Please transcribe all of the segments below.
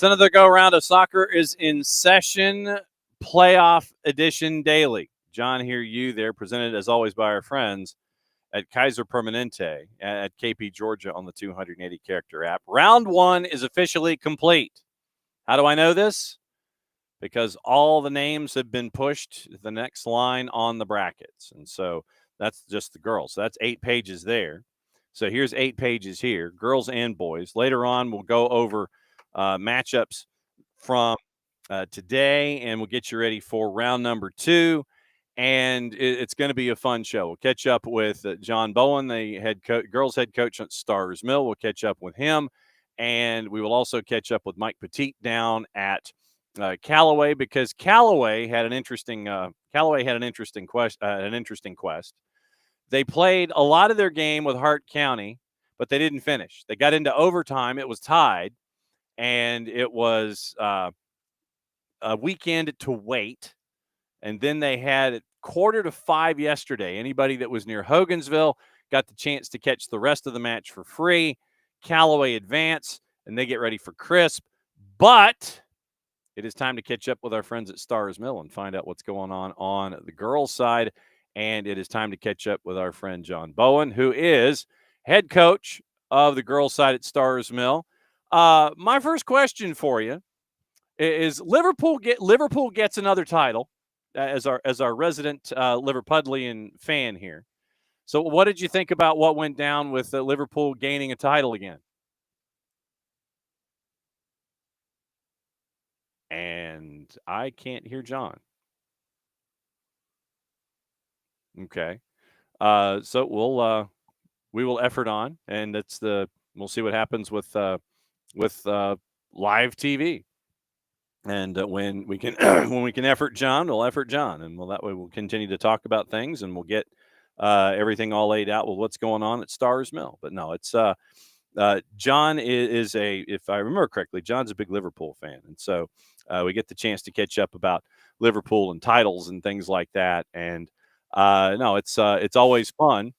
It's another go-around of Soccer is in Session, Playoff Edition Daily. John here, you there, presented as always by our friends at Kaiser Permanente at KP, Georgia on the 280-character app. Round one is officially complete. How do I know this? Because all the names have been pushed to the next line on the brackets. And so that's just the girls. So that's 8 pages there. So here's 8 pages here, girls and boys. Later on, we'll go over matchups from today, and we'll get you ready for round number 2. And it's going to be a fun show. We'll catch up with John Bowen, the girls head coach at Starr's Mill. We'll catch up with him, and we will also catch up with Mike Petite down at Callaway, because Callaway had an interesting quest. They played a lot of their game with Hart County, but they didn't finish. They got into overtime. It was tied, and it was a weekend to wait. And then they had 4:45 yesterday. Anybody that was near Hogansville got the chance to catch the rest of the match for free. Callaway advance, and they get ready for Crisp. But it is time to catch up with our friends at Starr's Mill and find out what's going on the girls' side. And it is time to catch up with our friend John Bowen, who is head coach of the girls' side at Starr's Mill. My first question for you is: Liverpool gets another title as our resident Liverpudlian fan here. So, what did you think about what went down with Liverpool gaining a title again? And I can't hear John. Okay. So we will effort on, and we'll see what happens with live TV. And when we can when we can effort John, we'll effort John, and that way we'll continue to talk about things, and we'll get everything all laid out with what's going on at Starr's Mill. But no, it's John is if I remember correctly, John's a big Liverpool fan, and so we get the chance to catch up about Liverpool and titles and things like that. And no, it's always fun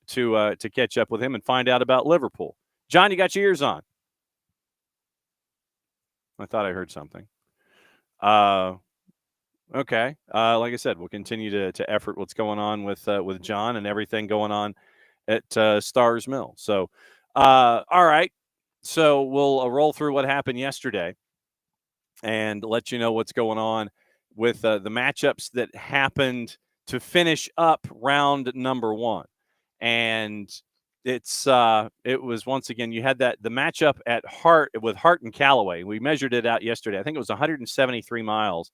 to catch up with him and find out about Liverpool. John, you got your ears on? I thought I heard something. Okay. Like I said, we'll continue to effort what's going on with John and everything going on at Starr's Mill. So, all right. So we'll roll through what happened yesterday and let you know what's going on with the matchups that happened to finish up round number 1. And it was, once again, you had the matchup at Hart and Callaway. We measured it out yesterday. I think it was 173 miles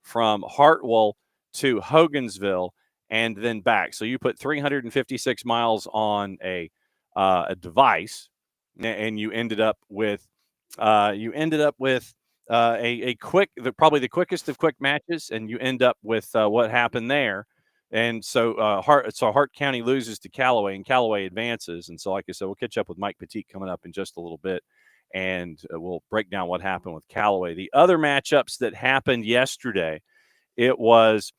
from Hartwell to Hogansville and then back. So you put 356 miles on a device, and you ended up with a quick, probably the quickest of quick matches, and you end up with what happened there. And so Hart County loses to Callaway, and Callaway advances. And so, like I said, we'll catch up with Mike Petite coming up in just a little bit, and we'll break down what happened with Callaway. The other matchups that happened yesterday, it was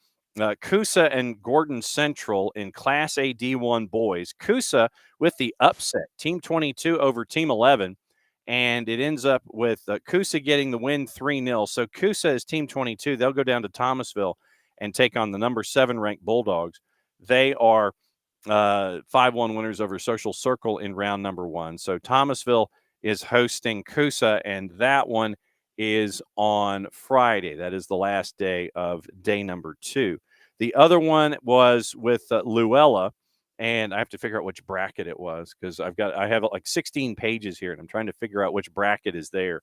Coosa and Gordon Central in Class A D1 boys. Coosa with the upset, Team 22 over Team 11, and it ends up with Coosa getting the win 3-0. So Coosa is Team 22. They'll go down to Thomasville and take on the number 7 ranked Bulldogs. They are 5-1 winners over Social Circle in round number 1. So Thomasville is hosting Coosa, and that one is on Friday. That is the last day of day number 2. The other one was with Luella, and I have to figure out which bracket it was, because I have like 16 pages here, and I'm trying to figure out which bracket is there.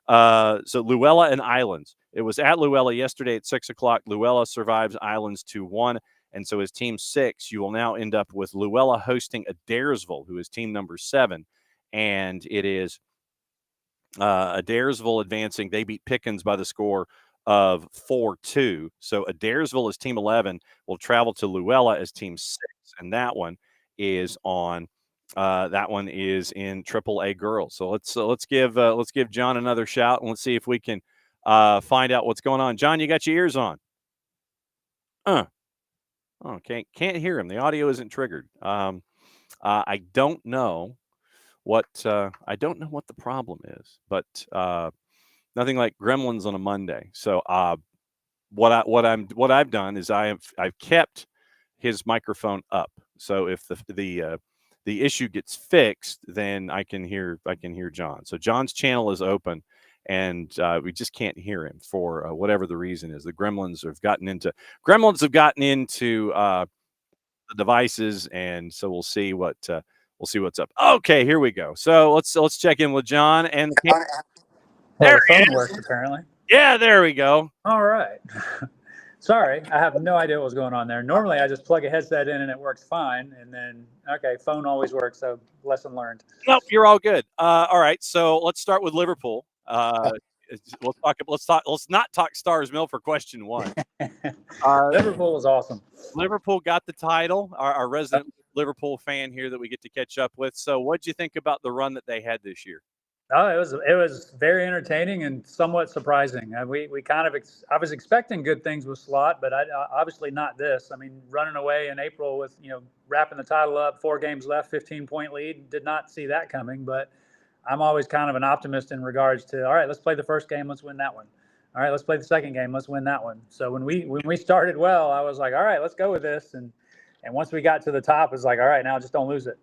So Luella and Islands. It was at Luella yesterday at 6 o'clock. Luella survives Islands 2-1. And so as Team 6, you will now end up with Luella hosting Adairsville, who is team number 7. And it is Adairsville advancing. They beat Pickens by the score of 4-2. So Adairsville is team 11, will travel to Luella as team 6. And that one is on that one is in AAA girls. So let's give John another shout, and let's see if we can find out what's going on. John, you got your ears on? Can't hear him. The audio isn't triggered. I don't know what the problem is, but nothing like Gremlins on a Monday. So what I've done is I've kept his microphone up. So if the issue gets fixed, then I can hear John. So John's channel is open, and we just can't hear him for whatever the reason is. The Gremlins have gotten into the devices, and so we'll see what's up. Okay, here we go. So let's check in with John and well, the phone works apparently. Yeah, there we go. All right. Sorry, I have no idea what was going on there. Normally, I just plug a headset in and it works fine. And then, okay, phone always works. So lesson learned. Nope, you're all good. All right, so let's start with Liverpool. Let's not talk Stars Mill for question one. Liverpool was awesome. Liverpool got the title. Our resident Liverpool fan here that we get to catch up with. So, what'd you think about the run that they had this year? Oh, it was very entertaining and somewhat surprising. We kind of I was expecting good things with Slot, but obviously not this. I mean, running away in April with wrapping the title up, 4 games left, 15-point lead, did not see that coming. But I'm always kind of an optimist in regards to, all right, let's play the first game, let's win that one. All right, let's play the second game, let's win that one. So when we started well, I was like, all right, let's go with this. And once we got to the top, it's like, all right, now just don't lose it.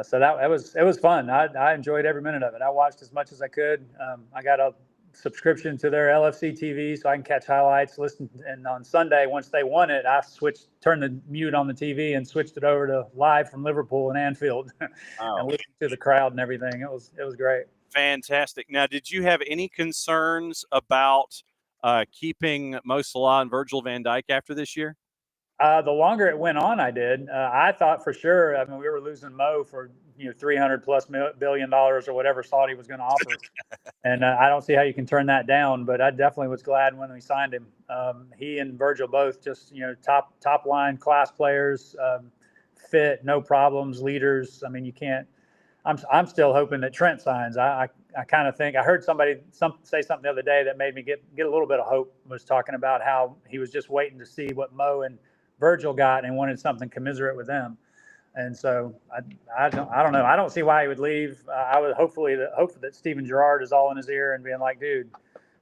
So it was fun. I enjoyed every minute of it. I watched as much as I could. I got a subscription to their LFC TV so I can catch highlights, listen. And on Sunday, once they won it, I turned the mute on the TV and switched it over to live from Liverpool and Anfield and listened to the crowd and everything. It was great. Fantastic. Now, did you have any concerns about keeping Mo Salah and Virgil van Dijk after this year? The longer it went on, I did. I thought for sure. I mean, we were losing Mo for $300+ billion or whatever Saudi was going to offer, and I don't see how you can turn that down. But I definitely was glad when we signed him. He and Virgil both just top line class players, fit, no problems, leaders. I mean, you can't. I'm still hoping that Trent signs. I kind of think I heard somebody say something the other day that made me get a little bit of hope. Was talking about how he was just waiting to see what Mo and Virgil got and wanted something commensurate with them. And so I don't know. I don't see why he would leave. I would hope that Steven Gerrard is all in his ear and being like, dude,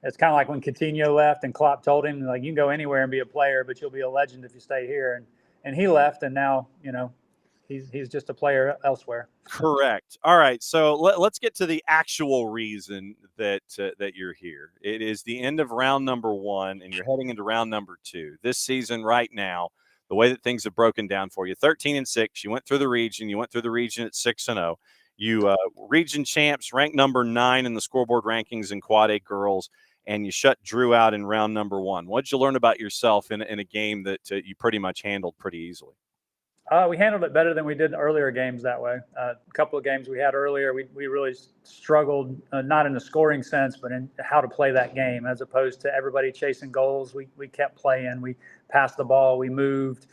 it's kind of like when Coutinho left and Klopp told him, like, you can go anywhere and be a player, but you'll be a legend if you stay here. And he left, and now, he's just a player elsewhere. Correct. All right. So let's get to the actual reason that you're here. It is the end of round number 1, and you're heading into round number 2. This season right now, the way that things have broken down for you, 13-6, you went through the region. You went through the region at 6-0. You region champs, ranked number 9 in the scoreboard rankings in Quad A girls, and you shut Drew out in round number 1. What did you learn about yourself in a game that you pretty much handled pretty easily? We handled it better than we did in earlier games that way. A couple of games we had earlier, we really struggled, not in the scoring sense, but in how to play that game, as opposed to everybody chasing goals. We kept playing. We passed the ball. We moved.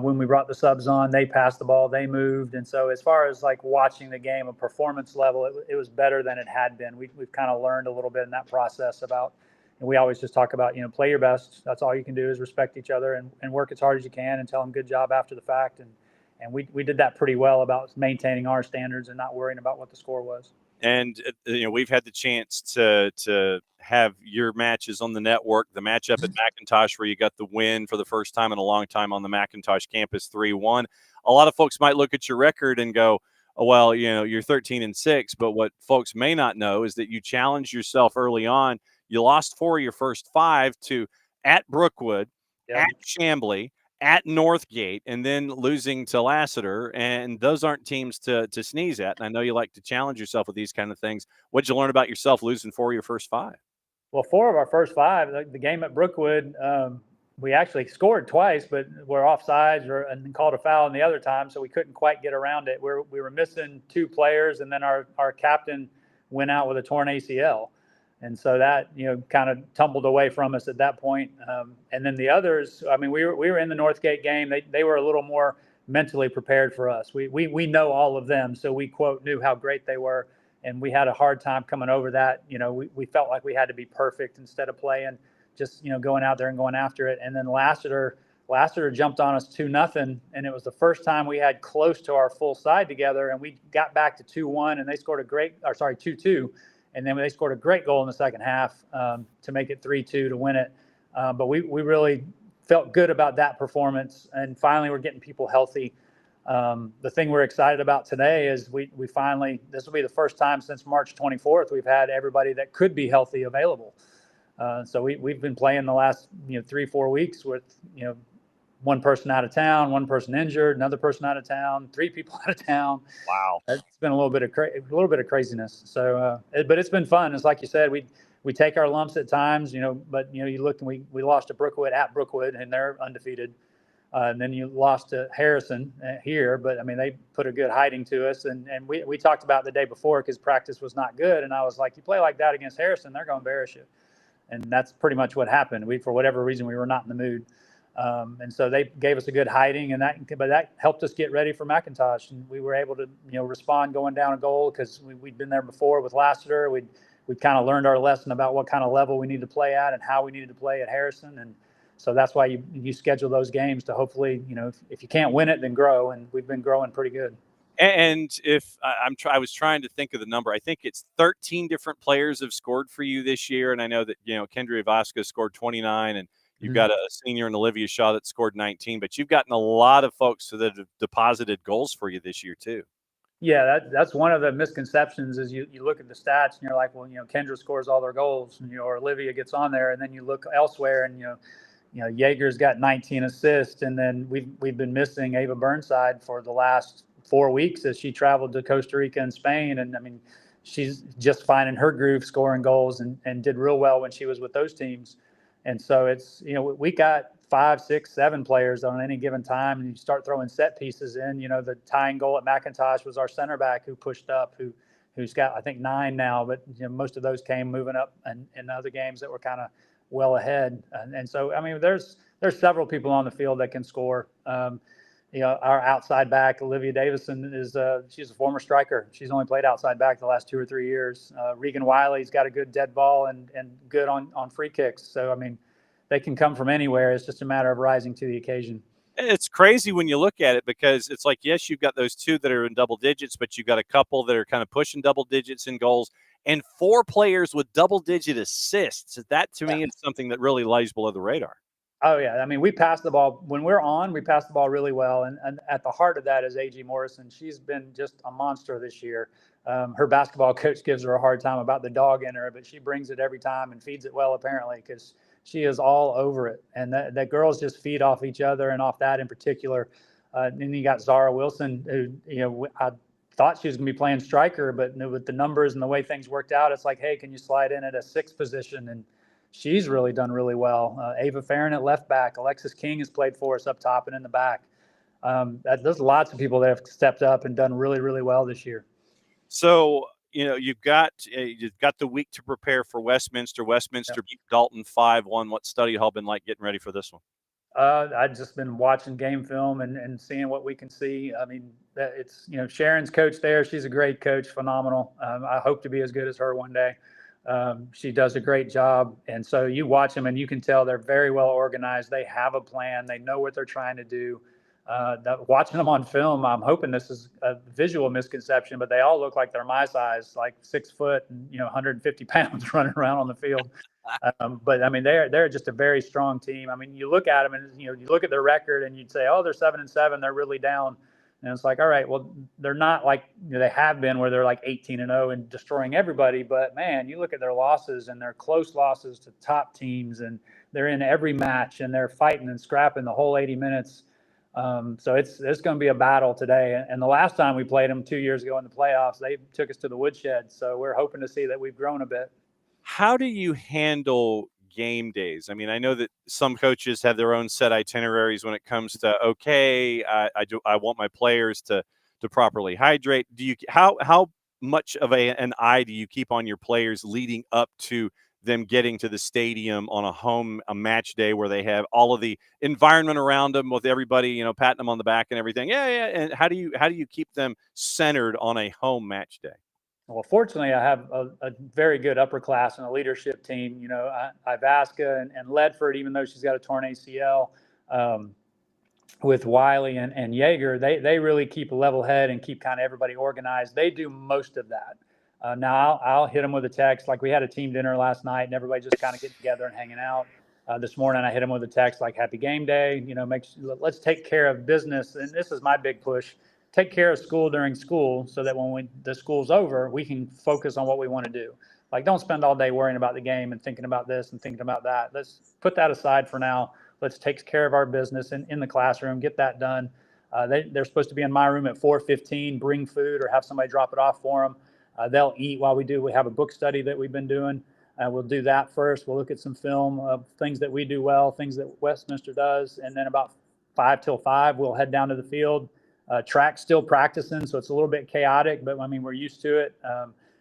When we brought the subs on, they passed the ball. They moved. And so as far as like watching the game, a performance level, it was better than it had been. We've kind of learned a little bit in that process about, and we always just talk about, play your best. That's all you can do is respect each other and work as hard as you can and tell them good job after the fact. And we did that pretty well about maintaining our standards and not worrying about what the score was. And we've had the chance to have your matches on the network. The matchup at McIntosh, where you got the win for the first time in a long time on the McIntosh campus, 3-1. A lot of folks might look at your record and go, oh, well, you're 13-6. But what folks may not know is that you challenged yourself early on. You lost 4 of your first 5 to at Brookwood, at Chambly, at Northgate, and then losing to Lassiter. And those aren't teams to sneeze at. And I know you like to challenge yourself with these kind of things. What'd you learn about yourself losing 4 of your first 5? Well, 4 of our first 5, the game at Brookwood, we actually scored twice, but we're offsides and called a foul in the other time, so we couldn't quite get around it. We were missing 2 players, and then our captain went out with a torn ACL. And so that, kind of tumbled away from us at that point. And then the others, I mean, we were in the Northgate game. They were a little more mentally prepared for us. We know all of them, so we, quote, knew how great they were. And we had a hard time coming over that. We felt like we had to be perfect instead of playing, just, going out there and going after it. And then Lassiter jumped on us 2-0. And it was the first time we had close to our full side together. And we got back to 2-1, and they scored 2-2. And then they scored a great goal in the second half to make it 3-2 to win it. But we really felt good about that performance. And finally, we're getting people healthy. The thing we're excited about today is we finally, this will be the first time since March 24th, we've had everybody that could be healthy available. So we've been playing the last 3-4 weeks with one person out of town, one person injured, another person out of town, 3 people out of town. Wow, it's been a little bit of craziness. So, but it's been fun. It's like you said, we take our lumps at times, but you look and we lost to Brookwood at Brookwood, and they're undefeated. And then you lost to Harrison here, but I mean, they put a good hiding to us. And we talked about the day before because practice was not good. And I was like, you play like that against Harrison, they're going to embarrass you. And that's pretty much what happened. For whatever reason, we were not in the mood. And so they gave us a good hiding, but that helped us get ready for McIntosh. And we were able to, respond going down a goal because we'd been there before with Lassiter. We'd kind of learned our lesson about what kind of level we need to play at and how we needed to play at Harrison. And so that's why you schedule those games to hopefully, if you can't win it, then grow. And we've been growing pretty good. And if I was trying to think of the number, I think it's 13 different players have scored for you this year. And I know that, Kendria Vasquez scored 29, and you've got a senior in Olivia Shaw that scored 19, but you've gotten a lot of folks that have deposited goals for you this year too. Yeah, that's one of the misconceptions is you look at the stats and you're like, well, Kendra scores all their goals, and, or Olivia gets on there, and then you look elsewhere and, Jaeger's got 19 assists, and then we've been missing Ava Burnside for the last 4 weeks as she traveled to Costa Rica and Spain. And I mean, she's just finding her groove scoring goals and did real well when she was with those teams. And so it's, we got 5, 6, 7 players on any given time, and you start throwing set pieces in. The tying goal at McIntosh was our center back who pushed up, who's got, I think, 9 now, but most of those came moving up in other games that were kind of well ahead. And so, I mean, there's several people on the field that can score. Our outside back, Olivia Davison, she's a former striker. She's only played outside back the last 2 or 3 years. Regan Wiley's got a good dead ball and good on free kicks. So, I mean, they can come from anywhere. It's just a matter of rising to the occasion. It's crazy when you look at it because it's like, yes, you've got those 2 that are in double digits, but you've got a couple that are kind of pushing double digits in goals, and 4 players with double-digit assists. That, to me, is something that really lies below the radar. Oh, yeah. I mean, we pass the ball. When we're on, we pass the ball really well. And at the heart of that is A.G. Morrison. She's been just a monster this year. Her basketball coach gives her a hard time about the dog in her, but she brings it every time and feeds it well, apparently, because she is all over it. And that girls just feed off each other and off that in particular. Then you got Zara Wilson, who, I thought she was going to be playing striker, but with the numbers and the way things worked out, it's like, hey, can you slide in at a 6th position? And she's really done really well. Ava Farron at left back. Alexis King has played for us up top and in the back. There's lots of people that have stepped up and done really, really well this year. So, you've got the week to prepare for Westminster. Westminster beat Dalton 5-1. What's study hall been like getting ready for this one? I've just been watching game film and seeing what we can see. I mean, it's, Sharon's coach there. She's a great coach, phenomenal. I hope to be as good as her one day. She does a great job. And so you watch them and you can tell they're very well organized. They have a plan. They know what they're trying to do. Watching them on film, I'm hoping this is a visual misconception, but they all look like they're my size, like 6 foot and 150 pounds running around on the field. But I mean, they're just a very strong team. I mean, you look at them and you look at their record and you'd say, oh, they're 7-7, they're really down. And it's like, all right, well, they're not like they have been where they're like 18-0 and destroying everybody. But man, you look at their losses and their close losses to top teams, and they're in every match and they're fighting and scrapping the whole 80 minutes. So it's going to be a battle today. And the last time we played them 2 years ago in the playoffs, they took us to the woodshed. So we're hoping to see that we've grown a bit. How do you handle game days? I mean, I know that some coaches have their own set itineraries when it comes to, okay, I want my players to properly hydrate. How much of an eye do you keep on your players leading up to them getting to the stadium on a match day where they have all of the environment around them with everybody, patting them on the back and everything? Yeah. And how do you keep them centered on a home match day? Well, fortunately, I have a very good upper class and a leadership team. Ivaska and Ledford, even though she's got a torn ACL, with Wiley and Jaeger, they really keep a level head and keep kind of everybody organized. They do most of that. Now I'll hit them with a text. Like we had a team dinner last night and everybody just kind of getting together and hanging out. This morning I hit them with a text like happy game day, let's take care of business. And this is my big push. Take care of school during school so that when the school's over, we can focus on what we want to do. Like don't spend all day worrying about the game and thinking about this and thinking about that. Let's put that aside for now. Let's take care of our business in the classroom, get that done. They're supposed to be in my room at 4:15, bring food or have somebody drop it off for them. They'll eat while we do. We have a book study that we've been doing. We'll do that first. We'll look at some film of things that we do well, things that Westminster does. And then about 5 till 5, we'll head down to the field. Track's still practicing, so it's a little bit chaotic, but I mean, we're used to it.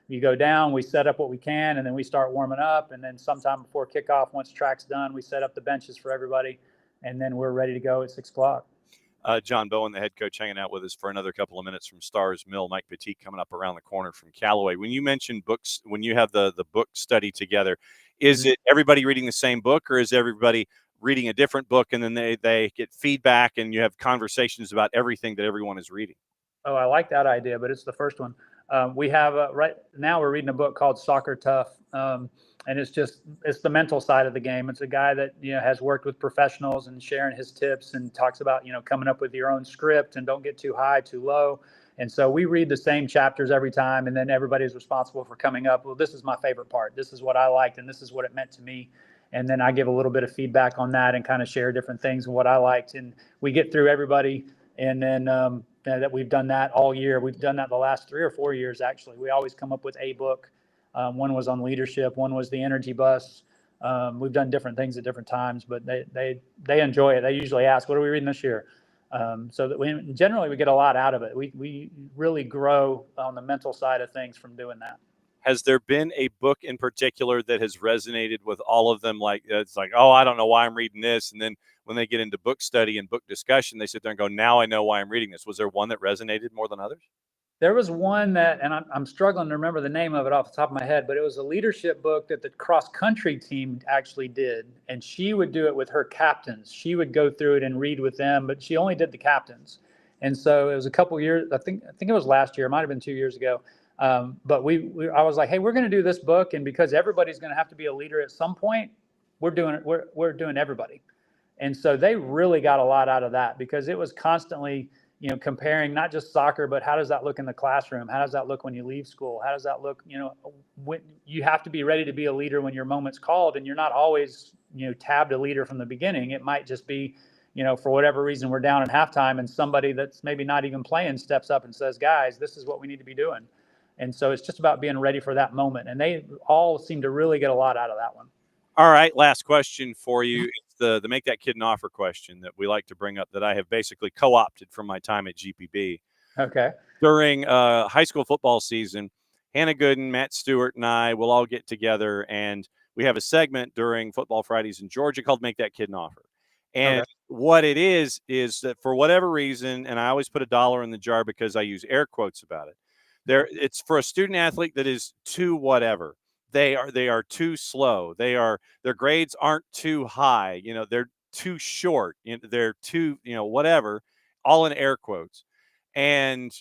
You go down, we set up what we can, and then we start warming up. And then sometime before kickoff, once track's done, we set up the benches for everybody. And then we're ready to go at 6 o'clock. John Bowen, the head coach, hanging out with us for another couple of minutes from Stars Mill. Mike Petite coming up around the corner from Callaway. When you mentioned books, when you have the book study together, is it everybody reading the same book, or is everybody reading a different book and then they get feedback and you have conversations about everything that everyone is reading? Oh, I like that idea, but it's the first one. We have right now we're reading a book called Soccer Tough. And it's the mental side of the game. It's a guy that, has worked with professionals and sharing his tips and talks about, coming up with your own script and don't get too high, too low. And so we read the same chapters every time. And then everybody's responsible for coming up. Well, this is my favorite part. This is what I liked. And this is what it meant to me. And then I give a little bit of feedback on that and kind of share different things and what I liked. And we get through everybody. And then that we've done that all year. We've done that the last 3 or 4 years, actually. We always come up with a book. One was on leadership. One was the energy bus. We've done different things at different times, but they enjoy it. They usually ask, what are we reading this year? So that generally we get a lot out of it. We really grow on the mental side of things from doing that. Has there been a book in particular that has resonated with all of them? Like, it's like, oh, I don't know why I'm reading this. And then when they get into book study and book discussion, they sit there and go, now I know why I'm reading this. Was there one that resonated more than others? There was one that, and I'm struggling to remember the name of it off the top of my head, but it was a leadership book that the cross-country team actually did. And she would do it with her captains. She would go through it and read with them, but she only did the captains. And so it was a couple years, I think it was last year, it might have been 2 years ago. But I was like, hey, we're going to do this book. And because everybody's going to have to be a leader at some point, we're doing everybody. And so they really got a lot out of that because it was constantly, comparing not just soccer, but how does that look in the classroom? How does that look when you leave school? How does that look, when you have to be ready to be a leader when your moment's called, and you're not always, tabbed a leader from the beginning. It might just be, for whatever reason, we're down at halftime and somebody that's maybe not even playing steps up and says, guys, this is what we need to be doing. And so it's just about being ready for that moment. And they all seem to really get a lot out of that one. All right. Last question for you. It's the make that kid an offer question that we like to bring up that I have basically co-opted from my time at GPB. Okay. During high school football season, Hannah Gooden, Matt Stewart, and I will all get together and we have a segment during Football Fridays in Georgia called Make That Kid an Offer. And what it is that for whatever reason, and I always put $1 in the jar because I use air quotes about it. It's for a student athlete that is too whatever. They are too slow. Their grades aren't too high. They're too short. They're too, whatever, all in air quotes. And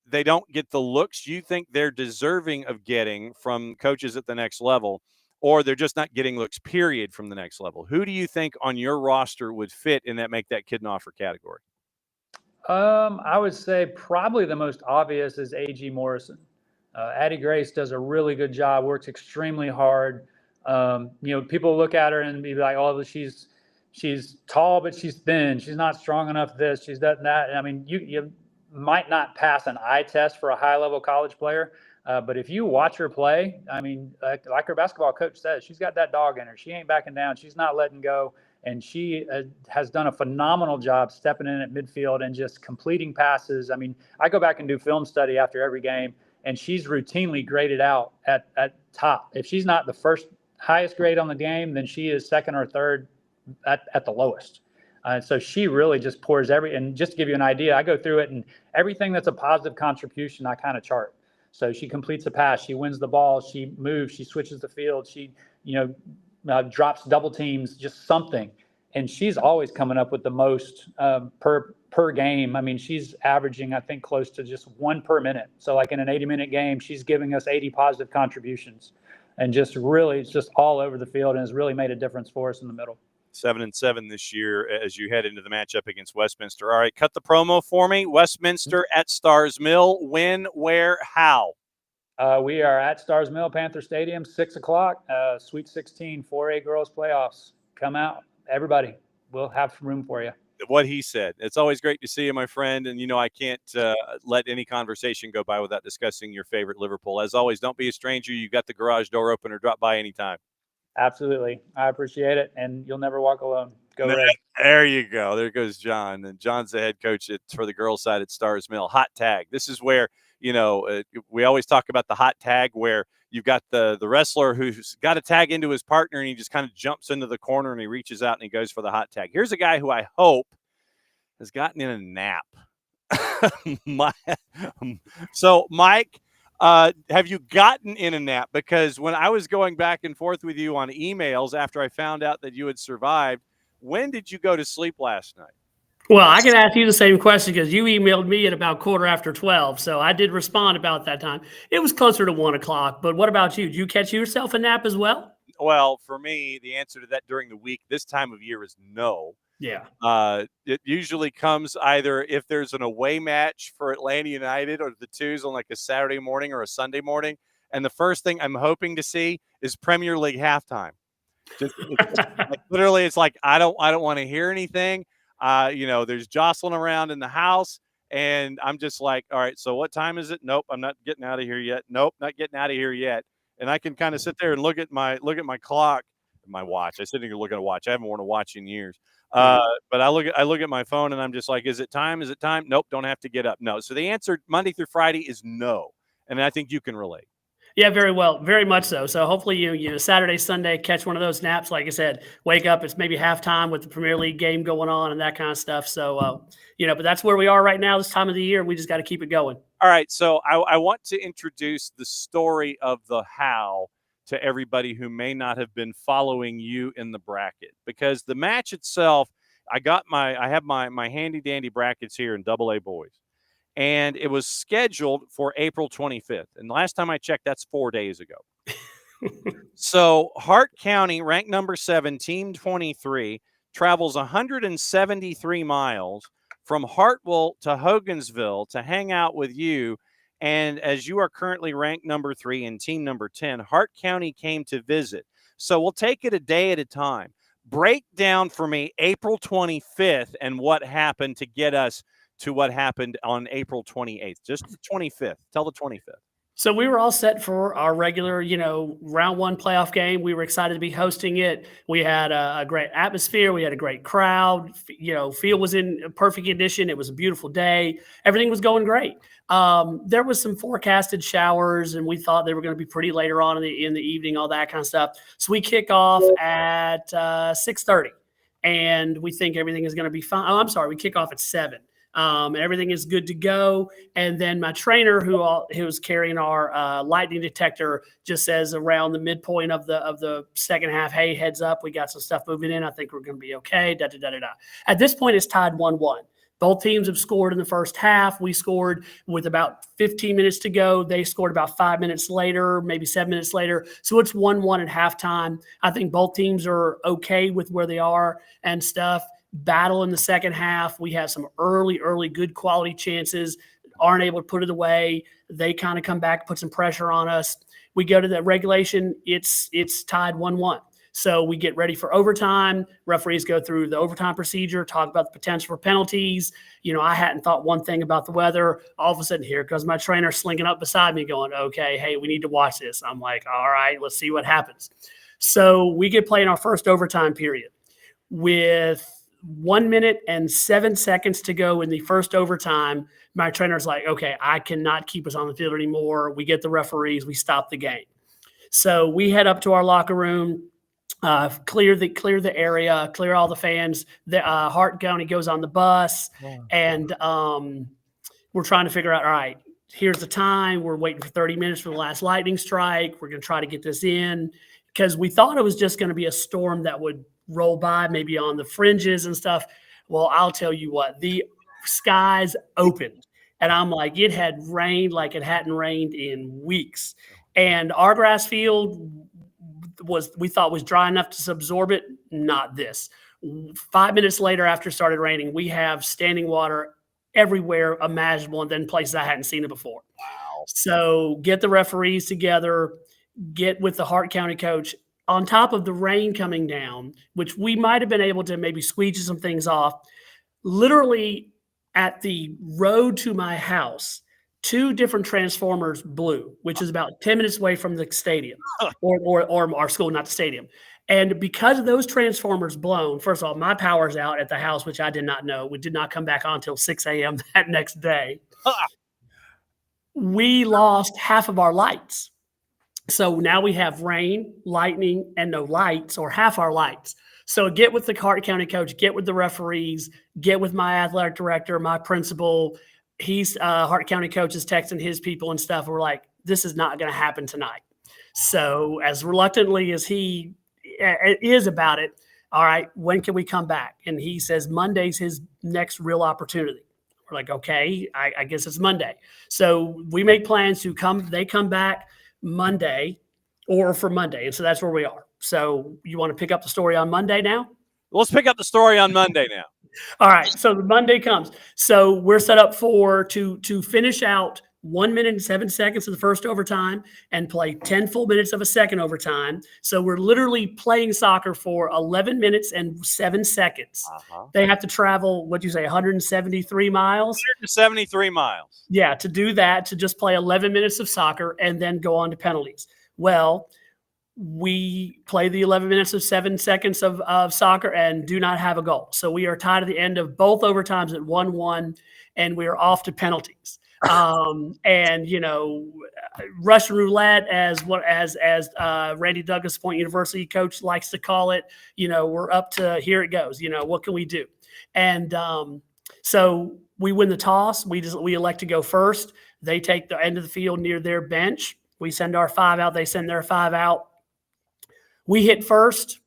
they don't get the looks you think they're deserving of getting from coaches at the next level, or they're just not getting looks, period, from the next level. Who do you think on your roster would fit in that make that kid an offer category? I would say probably the most obvious is A.G. Morrison. Addie Grace does a really good job, works extremely hard. People look at her and be like, oh, she's tall, but she's thin. She's not strong enough this, she's that and that. And I mean, you might not pass an eye test for a high-level college player, but if you watch her play, I mean, like her basketball coach says, she's got that dog in her. She ain't backing down. She's not letting go. And she has done a phenomenal job stepping in at midfield and just completing passes. I mean, I go back and do film study after every game, and she's routinely graded out at top. If she's not the first highest grade on the game, then she is second or third at the lowest. So she really just pours and just to give you an idea, I go through it and everything that's a positive contribution, I kind of chart. So she completes a pass, she wins the ball, she moves, she switches the field, she, drops double teams, just something. and she's always coming up with the most per game. I mean, she's averaging, I think, close to just 1 per minute. So like in an 80-minute game, she's giving us 80 positive contributions, and just really, it's just all over the field, and has really made a difference for us in the middle. 7-7 this year as you head into the matchup against Westminster. All right, cut the promo for me. Westminster at Stars Mill. When, where, how? We are at Stars Mill, Panther Stadium, 6 o'clock, Sweet 16, 4A girls playoffs. Come out, everybody. We'll have room for you. What he said. It's always great to see you, my friend. And, I can't let any conversation go by without discussing your favorite Liverpool. As always, don't be a stranger. You got the garage door open, or drop by anytime. Absolutely. I appreciate it. And you'll never walk alone. Go Red. There you go. There goes John. And John's the head coach for the girls' side at Stars Mill. Hot tag. This is where, we always talk about the hot tag, where you've got the wrestler who's got a tag into his partner, and he just kind of jumps into the corner and he reaches out and he goes for the hot tag. Here's a guy who I hope has gotten in a nap. So, Mike, have you gotten in a nap? Because when I was going back and forth with you on emails after I found out that you had survived, when did you go to sleep last night? Well, I can ask you the same question because you emailed me at about 12:15. So I did respond about that time. It was closer to 1 o'clock. But what about you? Did you catch yourself a nap as well? Well, for me, the answer to that during the week, this time of year, is no. Yeah. It usually comes either if there's an away match for Atlanta United, or the twos on like a Saturday morning or a Sunday morning. And the first thing I'm hoping to see is Premier League halftime. Literally, it's like I don't want to hear anything. There's jostling around in the house, and I'm just like, all right, so what time is it? Nope, I'm not getting out of here yet. Nope, not getting out of here yet. And I can kind of sit there and look at my clock, my watch. I sit here looking at a watch. I haven't worn a watch in years. But I look at my phone, and I'm just like, is it time? Is it time? Nope, don't have to get up. No. So the answer Monday through Friday is no. And I think you can relate. Yeah, very well. Very much so. So hopefully you Saturday, Sunday, catch one of those naps. Like I said, wake up. It's maybe halftime with the Premier League game going on and that kind of stuff. So, but that's where we are right now, this time of the year. We just got to keep it going. All right. So I want to introduce the story of the how to everybody who may not have been following you in the bracket, because the match itself, I have my handy dandy brackets here in AA boys. And it was scheduled for April 25th. And the last time I checked, that's 4 days ago. So Hart County, ranked number 7, team 23, travels 173 miles from Hartwell to Hogansville to hang out with you. And as you are currently ranked number 3 and team number 10, Hart County came to visit. So we'll take it a day at a time. Break down for me April 25th and what happened to get us to what happened on April 28th, just the 25th. Tell the 25th. So we were all set for our regular, round 1 playoff game. We were excited to be hosting it. We had a great atmosphere. We had a great crowd. Field was in perfect condition. It was a beautiful day. Everything was going great. There was some forecasted showers, and we thought they were going to be pretty later on in the evening, all that kind of stuff. So we kick off at 6:30, and we think everything is going to be fine. Oh, I'm sorry. We kick off at 7. Everything is good to go. And then my trainer, who was carrying our lightning detector, just says around the midpoint of the second half, hey, heads up, we got some stuff moving in. I think we're going to be okay. At this point, it's tied 1-1. Both teams have scored in the first half. We scored with about 15 minutes to go. They scored about 5 minutes later, maybe 7 minutes later. So it's 1-1 at halftime. I think both teams are okay with where they are and stuff. Battle in the second half. We have some early good quality chances, aren't able to put it away. They kind of come back, put some pressure on us. We go to the regulation. It's tied 1-1. So we get ready for overtime. Referees go through the overtime procedure, talk about the potential for penalties. I hadn't thought one thing about the weather. All of a sudden, here goes my trainer slinking up beside me going, okay, hey, we need to watch this. I'm like, all right, let's see what happens. So we get playing our first overtime period with 1 minute and 7 seconds to go in the first overtime. My trainer's like, okay, I cannot keep us on the field anymore. We get the referees, we stop the game. So we head up to our locker room, clear the area, clear all the fans. Hart County goes on the bus, and we're trying to figure out, all right, here's the time. We're waiting for 30 minutes for the last lightning strike. We're going to try to get this in, because we thought it was just going to be a storm that would roll by, maybe on the fringes and stuff. Well, I'll tell you what, the skies opened. And I'm like, it had rained like it hadn't rained in weeks. And our grass field we thought was dry enough to absorb it. Not this. 5 minutes later, after it started raining, we have standing water everywhere imaginable, and then places I hadn't seen it before. Wow. So get the referees together, get with the Hart County coach. On top of the rain coming down, which we might have been able to maybe squeeze some things off, literally at the road to my house, 2 different transformers blew, which is about 10 minutes away from the stadium or our school, not the stadium. And because of those transformers blown, first of all, my power's out at the house, which I did not know. We did not come back on until 6 a.m. that next day. We lost half of our lights. So now we have rain, lightning, and no lights, or half our lights. So get with the Hart County coach, get with the referees, get with my athletic director, my principal. He's Hart County coach is texting his people and stuff. We're like, this is not going to happen tonight. So as reluctantly as he is about it, all right, when can we come back? And he says Monday's his next real opportunity. We're like, okay, I guess it's Monday. So we make plans to come. They come back Monday or for Monday. And so that's where we are. So you want to pick up the story on Monday now? Let's pick up the story on Monday now. All right. So the Monday comes. So we're set up to finish out 1 minute and 7 seconds of the first overtime and play 10 full minutes of a second overtime. So we're literally playing soccer for 11 minutes and 7 seconds. They have to travel, what'd you say, 173 miles? 173 miles. Yeah, to do that, to just play 11 minutes of soccer and then go on to penalties. Well, we play the 11 minutes of 7 seconds of soccer and do not have a goal. So we are tied at the end of both overtimes at 1-1, and we are off to penalties. And Russian roulette, as Randy Douglas Point University coach likes to call it. We're up to here it goes. What can we do? And so we win the toss. We elect to go first. They take the end of the field near their bench. We send our 5 out. They send their 5 out. We hit first.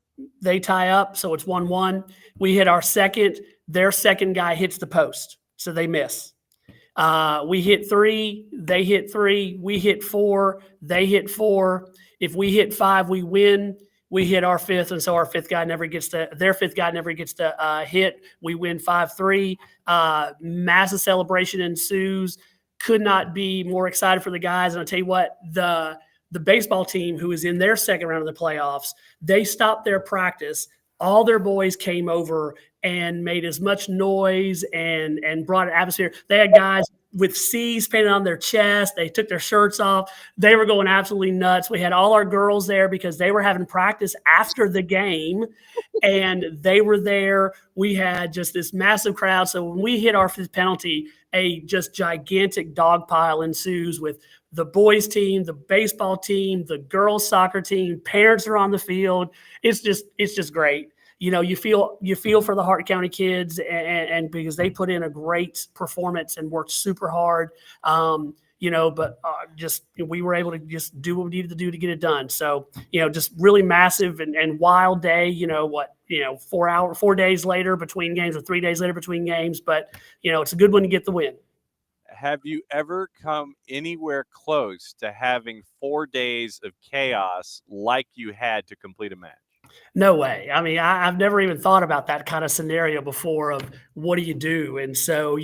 They tie up, so it's 1-1. We hit our second. Their second guy hits the post, so they miss. We hit 3, they hit 3, we hit 4, they hit 4. If we hit 5, we win. We hit our 5th, and so their 5th guy never gets to hit. We win 5-3. Massive celebration ensues. Could not be more excited for the guys. And I'll tell you what, the baseball team, who is in their second round of the playoffs, they stopped their practice. All their boys came over and made as much noise and brought an atmosphere. They had guys with C's painted on their chest. They took their shirts off. They were going absolutely nuts. We had all our girls there because they were having practice after the game, and they were there. We had just this massive crowd. So when we hit our 5th penalty, a just gigantic dog pile ensues with the boys team, the baseball team, the girls soccer team. Parents are on the field. It's just great. You feel for the Hart County kids, and because they put in a great performance and worked super hard. But we were able to just do what we needed to do to get it done. So, just really massive and wild day. 4 days later between games, or 3 days later between games. But it's a good one to get the win. Have you ever come anywhere close to having 4 days of chaos like you had to complete a match? No way. I mean, I've never even thought about that kind of scenario before of what do you do? And so,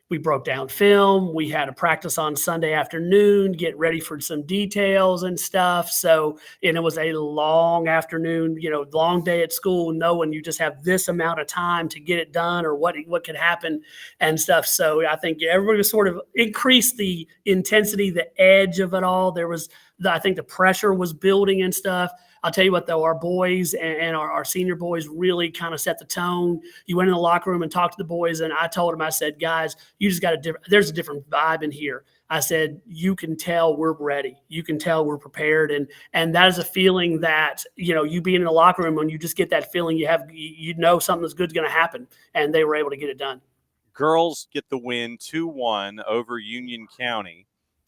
we broke down film. We had a practice on Sunday afternoon, get ready for some details and stuff. So, and it was a long afternoon, long day at school, knowing you just have this amount of time to get it done or what could happen and stuff. So I think everybody was sort of increased the intensity, the edge of it all. I think the pressure was building and stuff. I'll tell you what, though, our boys and our senior boys really kind of set the tone. You went in the locker room and talked to the boys, and I told them, I said, guys, you just got there's a different vibe in here. I said, you can tell we're ready. You can tell we're prepared. And that is a feeling that, you being in the locker room, when you just get that feeling, something good's going to happen. And they were able to get it done. Girls get the win 2-1 over Union County.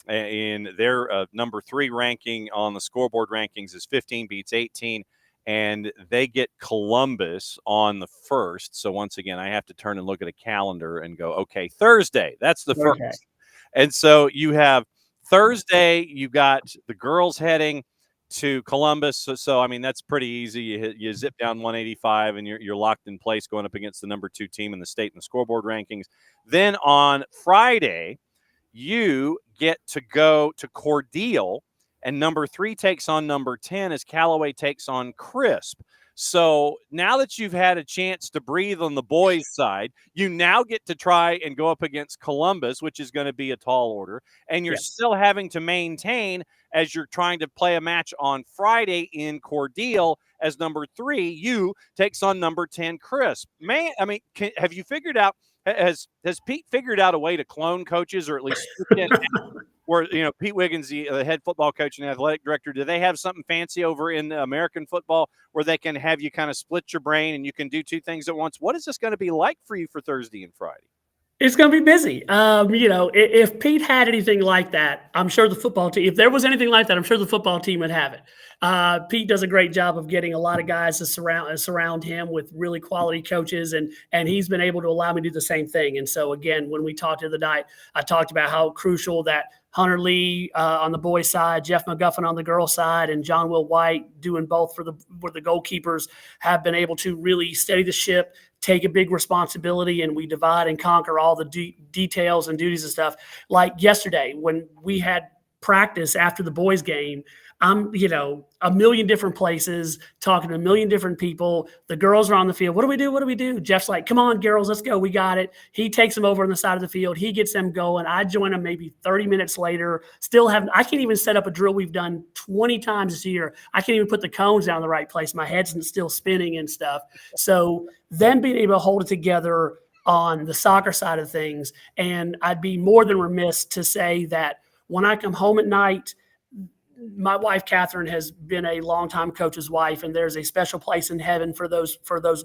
In their number 3 ranking on the scoreboard rankings is 15 beats 18. and they get Columbus on the 1st. So once again, I have to turn and look at a calendar and go, okay, Thursday, that's the 1st. And so you have Thursday, you got the girls heading to Columbus. So I mean, that's pretty easy. You zip down 185 and you're locked in place going up against the number 2 team in the state in the scoreboard rankings. Then on Friday, you get to go to Cordele, and number 3 takes on number 10 as Callaway takes on Crisp. So now that you've had a chance to breathe on the boys' side, you now get to try and go up against Columbus, which is going to be a tall order. And you're still having to maintain as you're trying to play a match on Friday in Cordele as number 3, you takes on number 10, Crisp. Man, I mean, have you figured out, has Pete figured out a way to clone coaches, or at least where, Pete Wiggins, the head football coach and athletic director, do they have something fancy over in American football where they can have you kind of split your brain and you can do 2 things at once? What is this going to be like for you for Thursday and Friday? It's going to be busy. If Pete had anything like that, I'm sure the football team, if there was anything like that, I'm sure the football team would have it. Pete does a great job of getting a lot of guys to surround him with really quality coaches, and he's been able to allow me to do the same thing. And so, again, when we talked the other night, I talked about how crucial that Hunter Lee on the boys' side, Jeff McGuffin on the girls' side, and John Will White doing both for the goalkeepers have been able to really steady the ship, take a big responsibility, and we divide and conquer all the details and duties and stuff. Like yesterday when we had practice after the boys' game, I'm, a million different places, talking to a million different people. The girls are on the field. What do we do? What do we do? Jeff's like, come on, girls, let's go. We got it. He takes them over on the side of the field. He gets them going. I join them maybe 30 minutes later. I can't even set up a drill we've done 20 times this year. I can't even put the cones down in the right place. My head's still spinning and stuff. So then being able to hold it together on the soccer side of things. And I'd be more than remiss to say that when I come home at night, my wife, Catherine, has been a longtime coach's wife, and there's a special place in heaven for those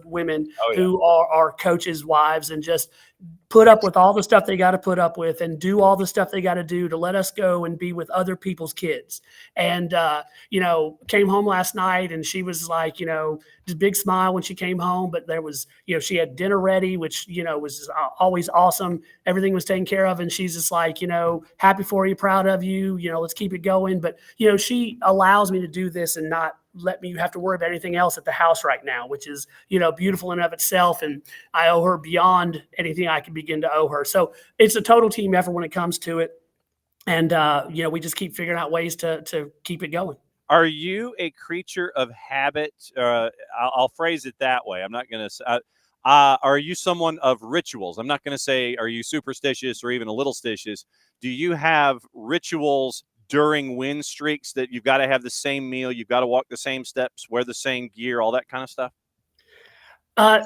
women who are coaches' wives, and just put up with all the stuff they got to put up with and do all the stuff they got to do to let us go and be with other people's kids. And, came home last night and she was like, just big smile when she came home, but there was, she had dinner ready, which, was always awesome. Everything was taken care of. And she's just like, happy for you, proud of you, let's keep it going. But, she allows me to do this and not let me have to worry about anything else at the house right now, which is, beautiful in and of itself. And I owe her beyond anything I can begin to owe her. So it's a total team effort when it comes to it. And, we just keep figuring out ways to keep it going. Are you a creature of habit? I'll phrase it that way. I'm not going to say, are you someone of rituals? I'm not going to say, are you superstitious or even a little stitious? Do you have rituals during win streaks that you've got to have the same meal, you've got to walk the same steps, wear the same gear, all that kind of stuff?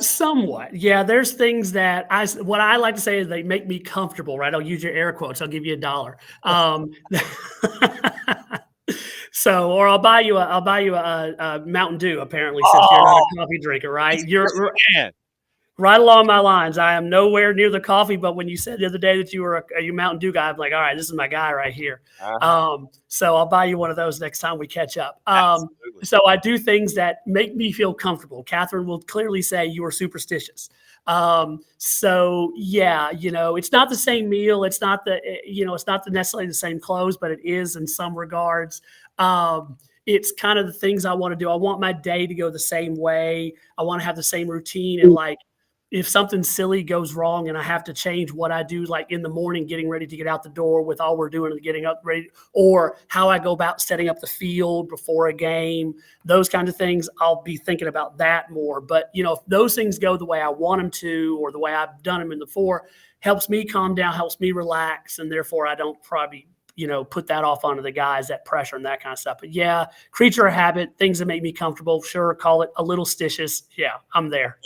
Somewhat. Yeah, there's things that what I like to say is they make me comfortable, right? I'll use your air quotes. I'll give you $1. So, or I'll buy you a Mountain Dew, apparently, since you're not a coffee drinker, right? You're right along my lines. I am nowhere near the coffee, but when you said the other day that you were a Mountain Dew guy, I'm like, all right, this is my guy right here. So I'll buy you one of those next time we catch up. So I do things that make me feel comfortable. Catherine will clearly say you are superstitious. So yeah, it's not the same meal. It's not necessarily the same clothes, but it is in some regards. It's kind of the things I want to do. I want my day to go the same way. I want to have the same routine. And like, if something silly goes wrong and I have to change what I do, like in the morning, getting ready to get out the door with all we're doing and getting up ready, or how I go about setting up the field before a game, those kinds of things, I'll be thinking about that more. But, if those things go the way I want them to, or the way I've done them in the before, helps me calm down, helps me relax. And therefore I don't probably, put that off onto the guys, that pressure and that kind of stuff. But yeah, creature of habit, things that make me comfortable. Sure. Call it a little stitious. Yeah, I'm there.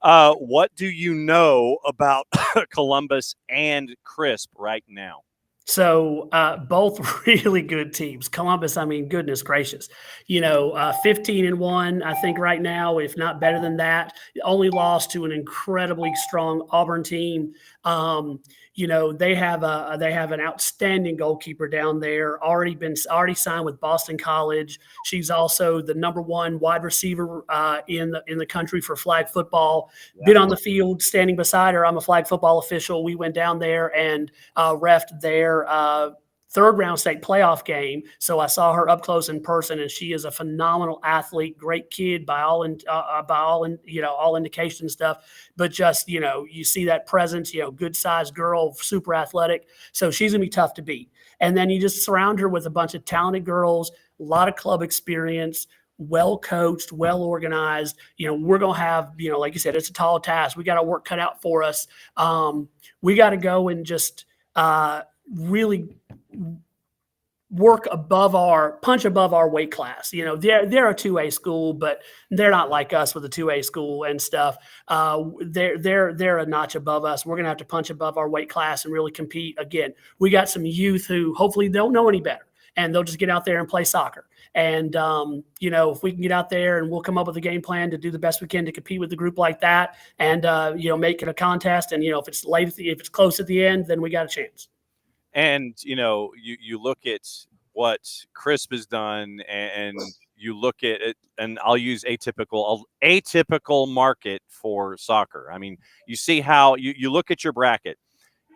What do you know about Columbus and Crisp right now? So both really good teams. Columbus, I mean, goodness gracious, 15-1, I think right now, if not better than that. Only lost to an incredibly strong Auburn team. They have an outstanding goalkeeper down there. Already signed with Boston College. She's also the #1 wide receiver in the country for flag football. Yeah. Been on the field, standing beside her. I'm a flag football official. We went down there and refed their third round state playoff game. So I saw her up close in person, and she is a phenomenal athlete, great kid by all indication stuff. But just, you see that presence, good sized girl, super athletic. So she's gonna be tough to beat. And then you just surround her with a bunch of talented girls, a lot of club experience, well coached, well organized. We're going to have, like you said, it's a tall task. We got our work cut out for us. We got to go and just really punch above our weight class. They're a 2A school, but they're not like us with a 2A school and stuff. They're a notch above us. We're going to have to punch above our weight class and really compete. Again, we got some youth who hopefully don't know any better, and they'll just get out there and play soccer. And, if we can get out there and we'll come up with a game plan to do the best we can to compete with a group like that and, make it a contest. And, if it's if it's close at the end, then we got a chance. And, you look at what Crisp has done and you look at it, and I'll use atypical market for soccer. I mean, you see how you look at your bracket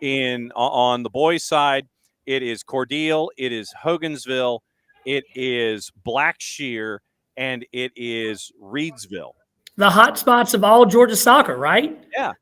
on the boys' side, it is Cordele, it is Hogansville, it is Blackshear, and it is Reedsville. The hot spots of all Georgia soccer, right? Yeah.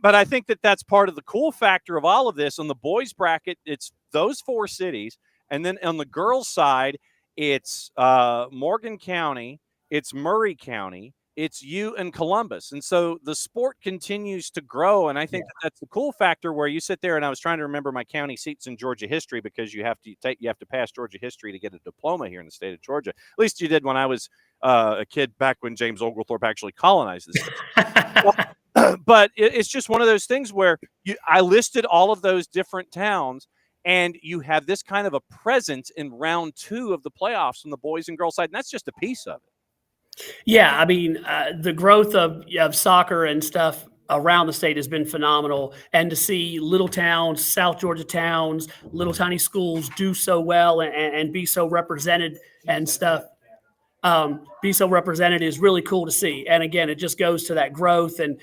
But I think that's part of the cool factor of all of this. On the boys' bracket, it's those 4 cities. And then on the girls' side, it's Morgan County, it's Murray County, it's you and Columbus. And so the sport continues to grow. And I think that's the cool factor where you sit there, and I was trying to remember my county seats in Georgia history, because you have to pass Georgia history to get a diploma here in the state of Georgia. At least you did when I was a kid, back when James Oglethorpe actually colonized this. But it's just one of those things where I listed all of those different towns, and you have this kind of a presence in round 2 of the playoffs on the boys and girls side. And that's just a piece of it. Yeah, I mean, the growth of soccer and stuff around the state has been phenomenal. And to see little towns, South Georgia towns, little tiny schools do so well and be so represented and stuff, be so represented is really cool to see. And again, it just goes to that growth and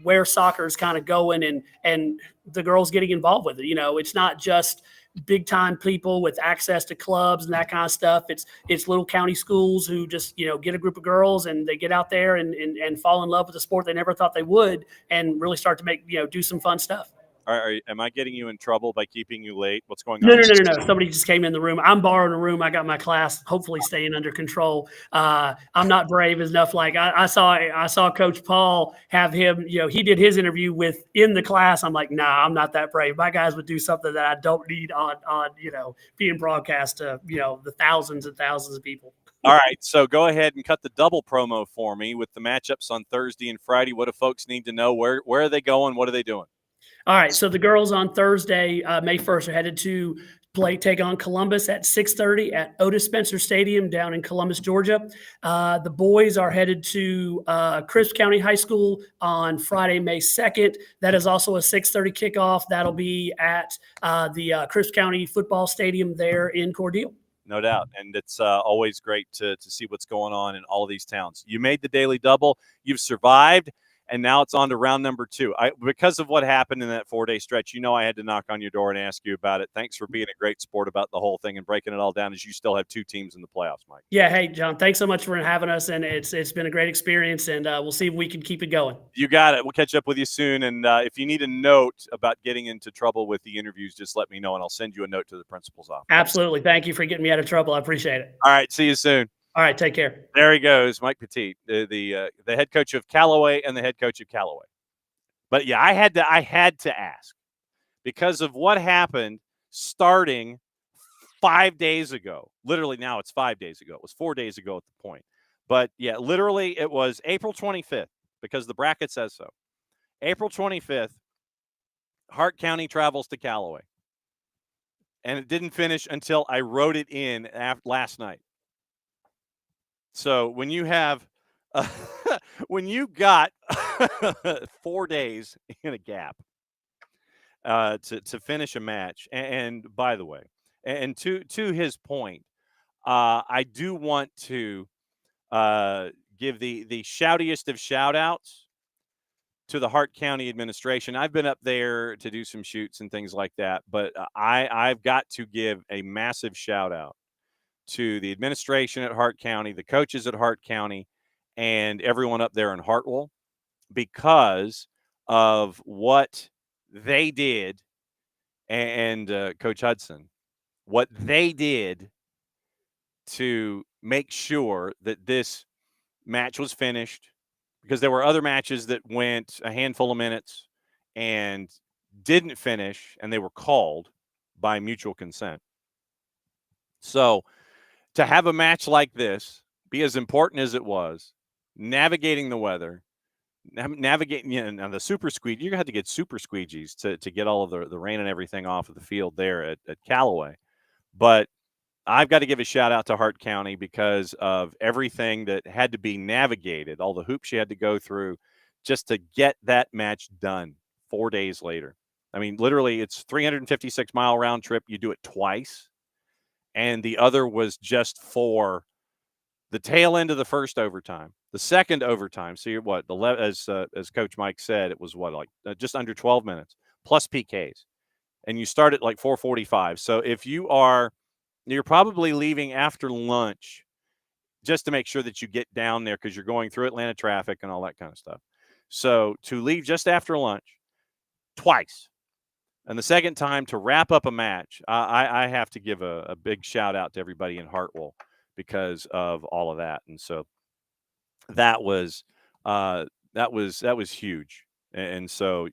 where soccer is kind of going and the girls getting involved with it. It's not just big time people with access to clubs and that kind of stuff. It's little county schools who just, get a group of girls and they get out there and fall in love with a sport they never thought they would and really start to make, do some fun stuff. Am I getting you in trouble by keeping you late? What's going on? No. Somebody just came in the room. I'm borrowing a room. I got my class hopefully staying under control. I'm not brave enough. Like I saw Coach Paul have him, he did his interview in the class. I'm like, nah, I'm not that brave. My guys would do something that I don't need on being broadcast to, the thousands and thousands of people. All right, so go ahead and cut the double promo for me with the matchups on Thursday and Friday. What do folks need to know? Where are they going? What are they doing? All right, so the girls on Thursday, May 1st, are headed to take on Columbus at 6:30 at Otis Spencer Stadium down in Columbus, Georgia. The boys are headed to Crisp County High School on Friday, May 2nd. That is also a 6:30 kickoff. That'll be at the Crisp County Football Stadium there in Cordele. No doubt, and it's always great to see what's going on in all of these towns. You made the daily double. You've survived. And now it's on to round number 2. Because of what happened in that 4-day stretch, I had to knock on your door and ask you about it. Thanks for being a great sport about the whole thing and breaking it all down, as you still have 2 teams in the playoffs, Mike. Yeah, hey, John, thanks so much for having us, and it's been a great experience, and we'll see if we can keep it going. You got it. We'll catch up with you soon, and if you need a note about getting into trouble with the interviews, just let me know, and I'll send you a note to the principal's office. Absolutely. Thank you for getting me out of trouble. I appreciate it. All right, see you soon. All right, take care. There he goes, Mike Petite, the head coach of Callaway and the head coach of Callaway. But yeah, I had to ask, because of what happened starting 5 days ago. Literally now it's 5 days ago. It was 4 days ago at the point. But yeah, literally it was April 25th, because the bracket says so. April 25th, Hart County travels to Callaway. And it didn't finish until I wrote it in last night. So when you have, when you got 4 days in a gap to finish a match, and by the way, and to his point, I do want to give the shoutiest of shout outs to the Hart County administration. I've been up there to do some shoots and things like that, but I've got to give a massive shout out to the administration at Hart County, the coaches at Hart County, and everyone up there in Hartwell, because of what they did, and Coach Hudson, what they did to make sure that this match was finished, because there were other matches that went a handful of minutes and didn't finish, and they were called by mutual consent. So to have a match like this be as important as it was, navigating the weather, navigating, and the super squeegee, you're going to have to get super squeegees to get all of the rain and everything off of the field there at Callaway. But I've got to give a shout out to Hart County because of everything that had to be navigated, all the hoops you had to go through just to get that match done 4 days later. I mean, literally, it's 356-mile round trip. You do it twice. And the other was just for the tail end of the first overtime, the second overtime. So you're what, as Coach Mike said, it was what, like just under 12 minutes plus PKs. And you start at like 4:45. So if you're probably leaving after lunch just to make sure that you get down there because you're going through Atlanta traffic and all that kind of stuff. So to leave just after lunch twice, and the second time to wrap up a match, I have to give a big shout out to everybody in Hartwell because of all of that. And so that was huge. And so,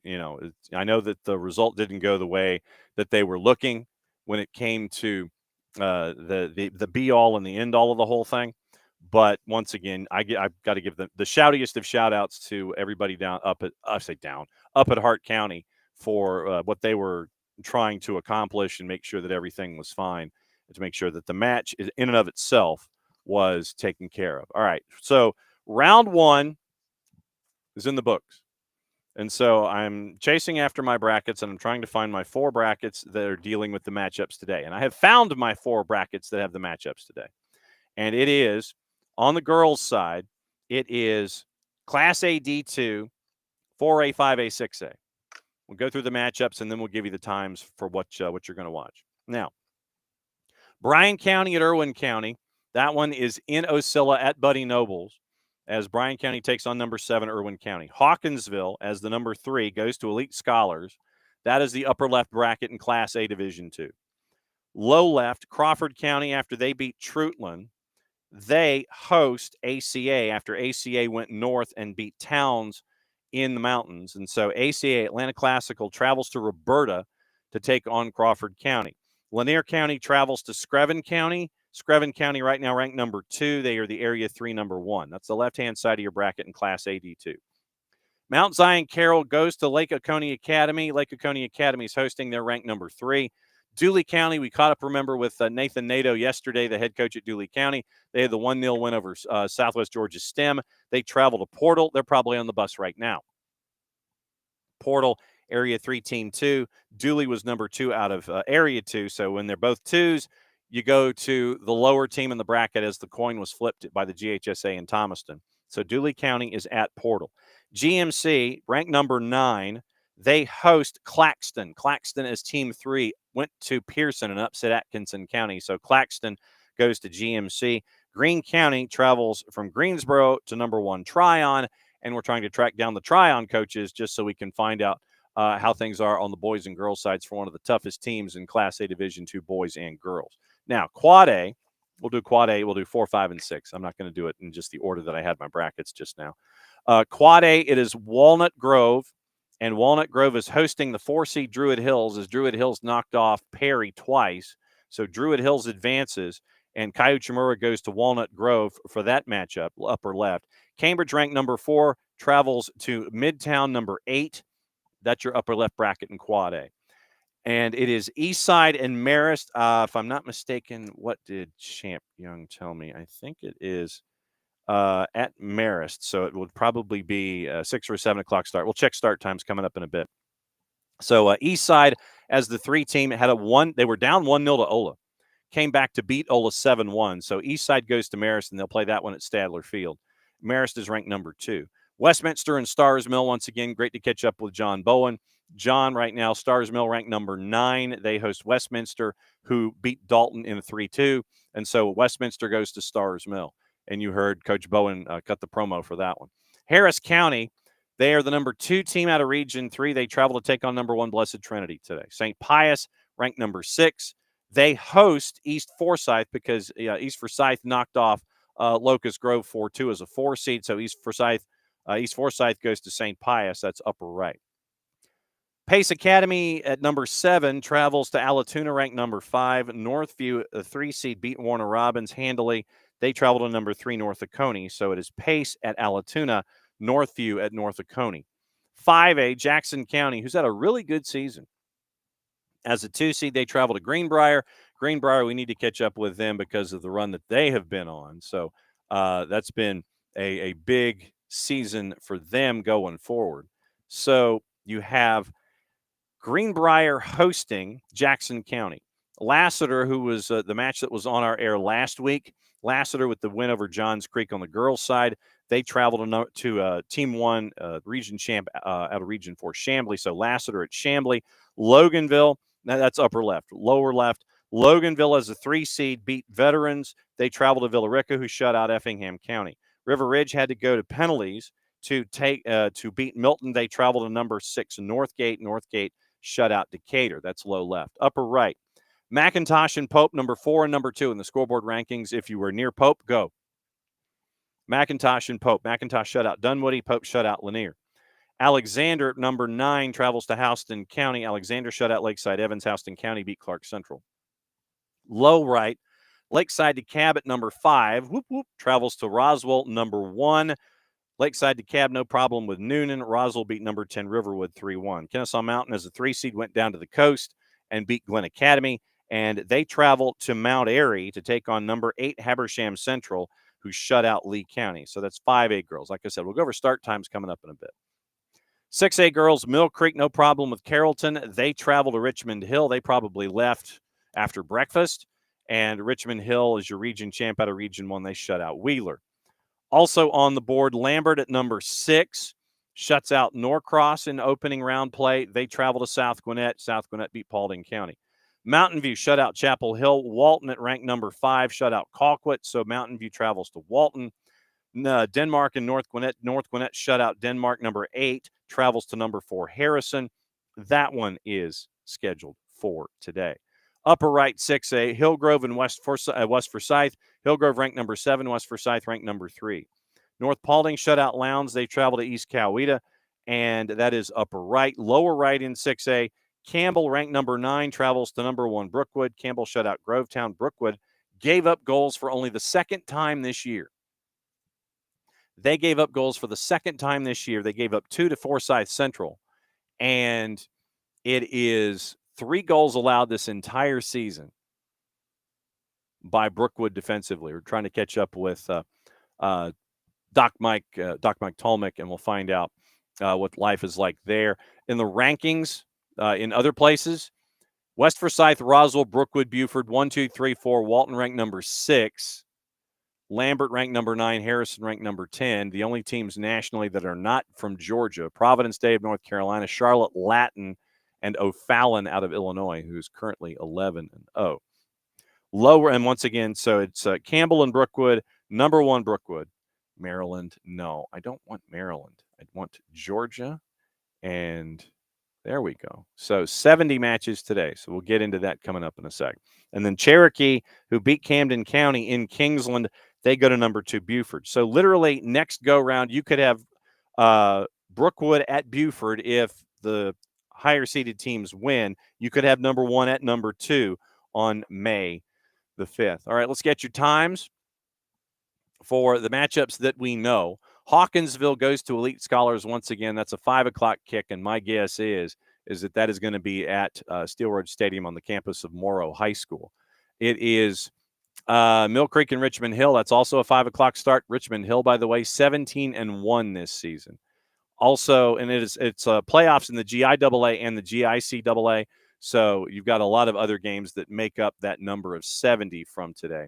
I know that the result didn't go the way that they were looking when it came to the be all and the end all of the whole thing. But once again, I've got to give the shoutiest of shout outs to everybody up at Hart County for what they were trying to accomplish and make sure that everything was fine, and to make sure that the match in and of itself was taken care of. All right. So round one is in the books. And so I'm chasing after my brackets, and I'm trying to find my 4 brackets that are dealing with the matchups today. And I have found my 4 brackets that have the matchups today. And it is, on the girls' side, it is Class A D2, 4A, 5A, 6A. We'll go through the matchups, and then we'll give you the times for what you're going to watch. Now, Bryan County at Irwin County. That one is in Ocilla at Buddy Nobles, as Bryan County takes on number 7, Irwin County. Hawkinsville, as the number 3, goes to Elite Scholars. That is the upper left bracket in Class A Division 2. Low left, Crawford County, after they beat Trutland, they host ACA after ACA went north and beat Towns in the mountains. And so ACA, Atlanta Classical, travels to Roberta to take on Crawford County. Lanier County travels to Screven County. Screven County right now ranked number 2. They are the Area 3 number 1. That's the left-hand side of your bracket in Class AD2. Mount Zion Carroll goes to Lake Oconee Academy. Lake Oconee Academy is hosting. They're ranked number 3. Dooley County, we caught up, remember, with Nathan Nato yesterday, the head coach at Dooley County. They had the 1-0 win over Southwest Georgia STEM. They travel to Portal. They're probably on the bus right now. Portal, Area 3, Team 2. Dooley was number 2 out of Area 2. So when they're both 2s, you go to the lower team in the bracket as the coin was flipped by the GHSA in Thomaston. So Dooley County is at Portal. GMC, ranked number 9. They host Claxton. Claxton is Team 3, went to Pearson and upset Atkinson County. So Claxton goes to GMC. Greene County travels from Greensboro to number 1 Tryon, and we're trying to track down the Tryon coaches just so we can find out how things are on the boys and girls sides for one of the toughest teams in Class A Division 2 boys and girls. Now, Quad A, we'll do Quad A. We'll do 4, 5, and 6. I'm not going to do it in just the order that I had my brackets just now. Quad A, it is Walnut Grove. And Walnut Grove is hosting the 4-seed Druid Hills, as Druid Hills knocked off Perry twice. So Druid Hills advances, and Kaiuchimura goes to Walnut Grove for that matchup, upper left. Cambridge, ranked number 4, travels to Midtown, number 8. That's your upper left bracket in Quad A. And it is Eastside and Marist. If I'm not mistaken, what did Champ Young tell me? I think it is at Marist. So it would probably be 6 or 7 o'clock start. We'll check start times coming up in a bit. So Eastside, as the 3 team, had they were down 1-0 to Ola. Came back to beat Ola 7-1. So Eastside goes to Marist, and they'll play that one at Stadler Field. Marist is ranked number 2. Westminster and Stars Mill, once again, great to catch up with John Bowen. John, right now, Stars Mill ranked number 9. They host Westminster, who beat Dalton in a 3-2. And so Westminster goes to Stars Mill. And you heard Coach Bowen cut the promo for that one. Harris County, they are the number 2 team out of Region 3. They travel to take on number 1 Blessed Trinity today. St. Pius, ranked number 6. They host East Forsyth because East Forsyth knocked off Locust Grove 4-2 as a 4 seed. So East Forsyth goes to St. Pius. That's upper right. Pace Academy at number 7 travels to Allatoona, ranked number 5. Northview, a 3 seed, beat Warner Robins handily. They travel to number 3, North Oconee. So it is Pace at Allatoona, Northview at North Oconee. 5A, Jackson County, who's had a really good season. As a 2 seed, they travel to Greenbrier. Greenbrier, we need to catch up with them because of the run that they have been on. So that's been a big season for them going forward. So you have Greenbrier hosting Jackson County. Lassiter, who was the match that was on our air last week, Lassiter with the win over Johns Creek on the girls' side, they traveled to Team 1 region champ out of Region 4, Chambly. So Lassiter at Chambly. Loganville, that's upper left. Lower left, Loganville as a 3 seed beat Veterans. They traveled to Villarica, who shut out Effingham County. River Ridge had to go to penalties to beat Milton. They traveled to number 6 Northgate. Northgate shut out Decatur. That's low left. Upper right, McIntosh and Pope, number 4 and number 2 in the scoreboard rankings. If you were near Pope, go. McIntosh and Pope. McIntosh shut out Dunwoody. Pope shut out Lanier. Alexander at number 9 travels to Houston County. Alexander shut out Lakeside Evans. Houston County beat Clark Central. Low right, Lakeside DeKalb at number 5. Travels to Roswell, number 1. Lakeside DeKalb, no problem with Noonan. Roswell beat number 10 Riverwood 3-1. Kennesaw Mountain as a 3 seed went down to the coast and beat Glen Academy. And they travel to Mount Airy to take on number 8 Habersham Central, who shut out Lee County. So that's 5A girls. Like I said, we'll go over start times coming up in a bit. 6A girls, Mill Creek, no problem with Carrollton. They travel to Richmond Hill. They probably left after breakfast. And Richmond Hill is your region champ out of Region 1. They shut out Wheeler. Also on the board, Lambert at number 6 shuts out Norcross in opening round play. They travel to South Gwinnett. South Gwinnett beat Paulding County. Mountain View shut out Chapel Hill. Walton at ranked number 5 shut out Colquitt. So Mountain View travels to Walton. Denmark and North Gwinnett. North Gwinnett shut out Denmark. Number 8 travels to number 4 Harrison. That one is scheduled for today. Upper right, 6A, Hillgrove and West Forsyth. Hillgrove ranked number 7, West Forsyth ranked number 3. North Paulding shut out Lowndes. They travel to East Coweta, and that is upper right. Lower right in 6A, Campbell ranked number 9 travels to number 1 Brookwood. Campbell shut out Grovetown. Brookwood gave up goals for only the second time this year. They gave up goals for the second time this year. They gave up 2 to Forsyth Central, and it is 3 goals allowed this entire season by Brookwood defensively. We're trying to catch up with Doc Mike Tolmick, and we'll find out what life is like there. In the rankings, in other places, West Forsyth, Roswell, Brookwood, Buford, 1, 2, 3, 4. Walton ranked number 6. Lambert ranked number 9. Harrison ranked number 10. The only teams nationally that are not from Georgia, Providence Day of North Carolina, Charlotte Latin, and O'Fallon out of Illinois, who's currently 11-0. Lower, and once again, so it's Campbell and Brookwood, number 1 Brookwood. Maryland, no, I don't want Maryland. I want Georgia, and there we go. So 70 matches today, so we'll get into that coming up in a sec. And then Cherokee, who beat Camden County in Kingsland, they go to number 2 Buford. So literally next go-round, you could have Brookwood at Buford if the higher seeded teams win. You could have number 1 at number 2 on May the 5th. All right, let's get your times for the matchups that we know. Hawkinsville goes to Elite Scholars once again. That's a 5 o'clock kick, and my guess is that is going to be at Steel Road Stadium on the campus of Morrow High School. It is Mill Creek and Richmond Hill. That's also a 5 o'clock start. Richmond Hill, by the way, 17-1 this season. Also, and it's playoffs in the GIAA and the GICAA. So you've got a lot of other games that make up that number of 70 from today.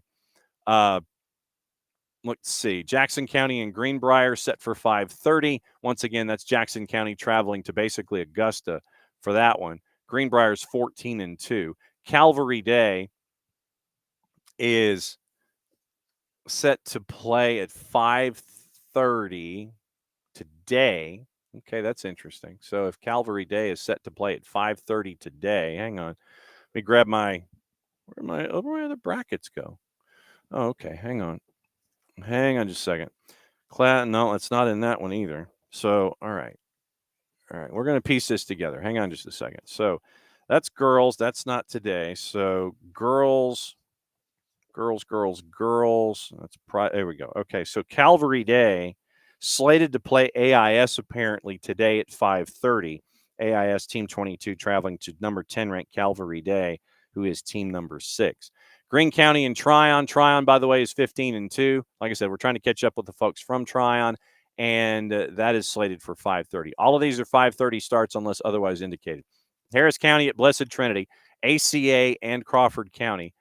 Let's see. Jackson County and Greenbrier set for 5:30. Once again, that's Jackson County traveling to basically Augusta for that one. Greenbrier's 14-2. Calvary Day is set to play at 5:30 today. Okay, that's interesting. So if Calvary Day is set to play at 5:30 today, hang on. Let me grab where my other brackets go. Oh, okay. Hang on just a second. No, it's not in that one either. So, all right. We're going to piece this together. Hang on just a second. So that's girls. That's not today. So girls. That's there we go. Okay. So Calvary Day slated to play AIS apparently today at 5:30. AIS Team 22 traveling to number 10 ranked Calvary Day, who is team number 6. Greene County and Tryon. Tryon, by the way, is 15-2. Like I said, we're trying to catch up with the folks from Tryon, and that is slated for 5:30. All of these are 5:30 starts unless otherwise indicated. Harris County at Blessed Trinity, ACA and Crawford County,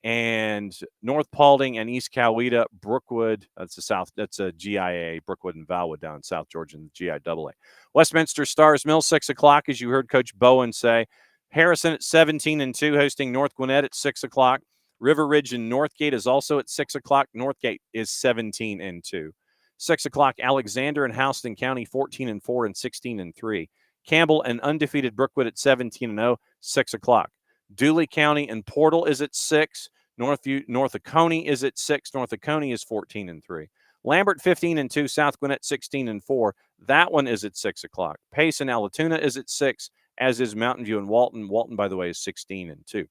and North Paulding and East Coweta, Brookwood. That's a GIA, Brookwood and Valwood down in South Georgia in the GIAA. Westminster Stars Mill, 6 o'clock, as you heard Coach Bowen say. Harrison at 17-2, hosting North Gwinnett at 6 o'clock. River Ridge and Northgate is also at 6 o'clock. Northgate is 17-2. 6 o'clock, Alexander and Houston County, 14-4 and 16-3. Campbell and undefeated Brookwood at 17-0, 6 o'clock. Dooley County and Portal is at 6. North Oconee is at 6. North Oconee is 14-3. Lambert 15-2. South Gwinnett 16-4. That one is at 6 o'clock. Pace and Allatoona is at 6, as is Mountain View and Walton. Walton, by the way, is 16-2.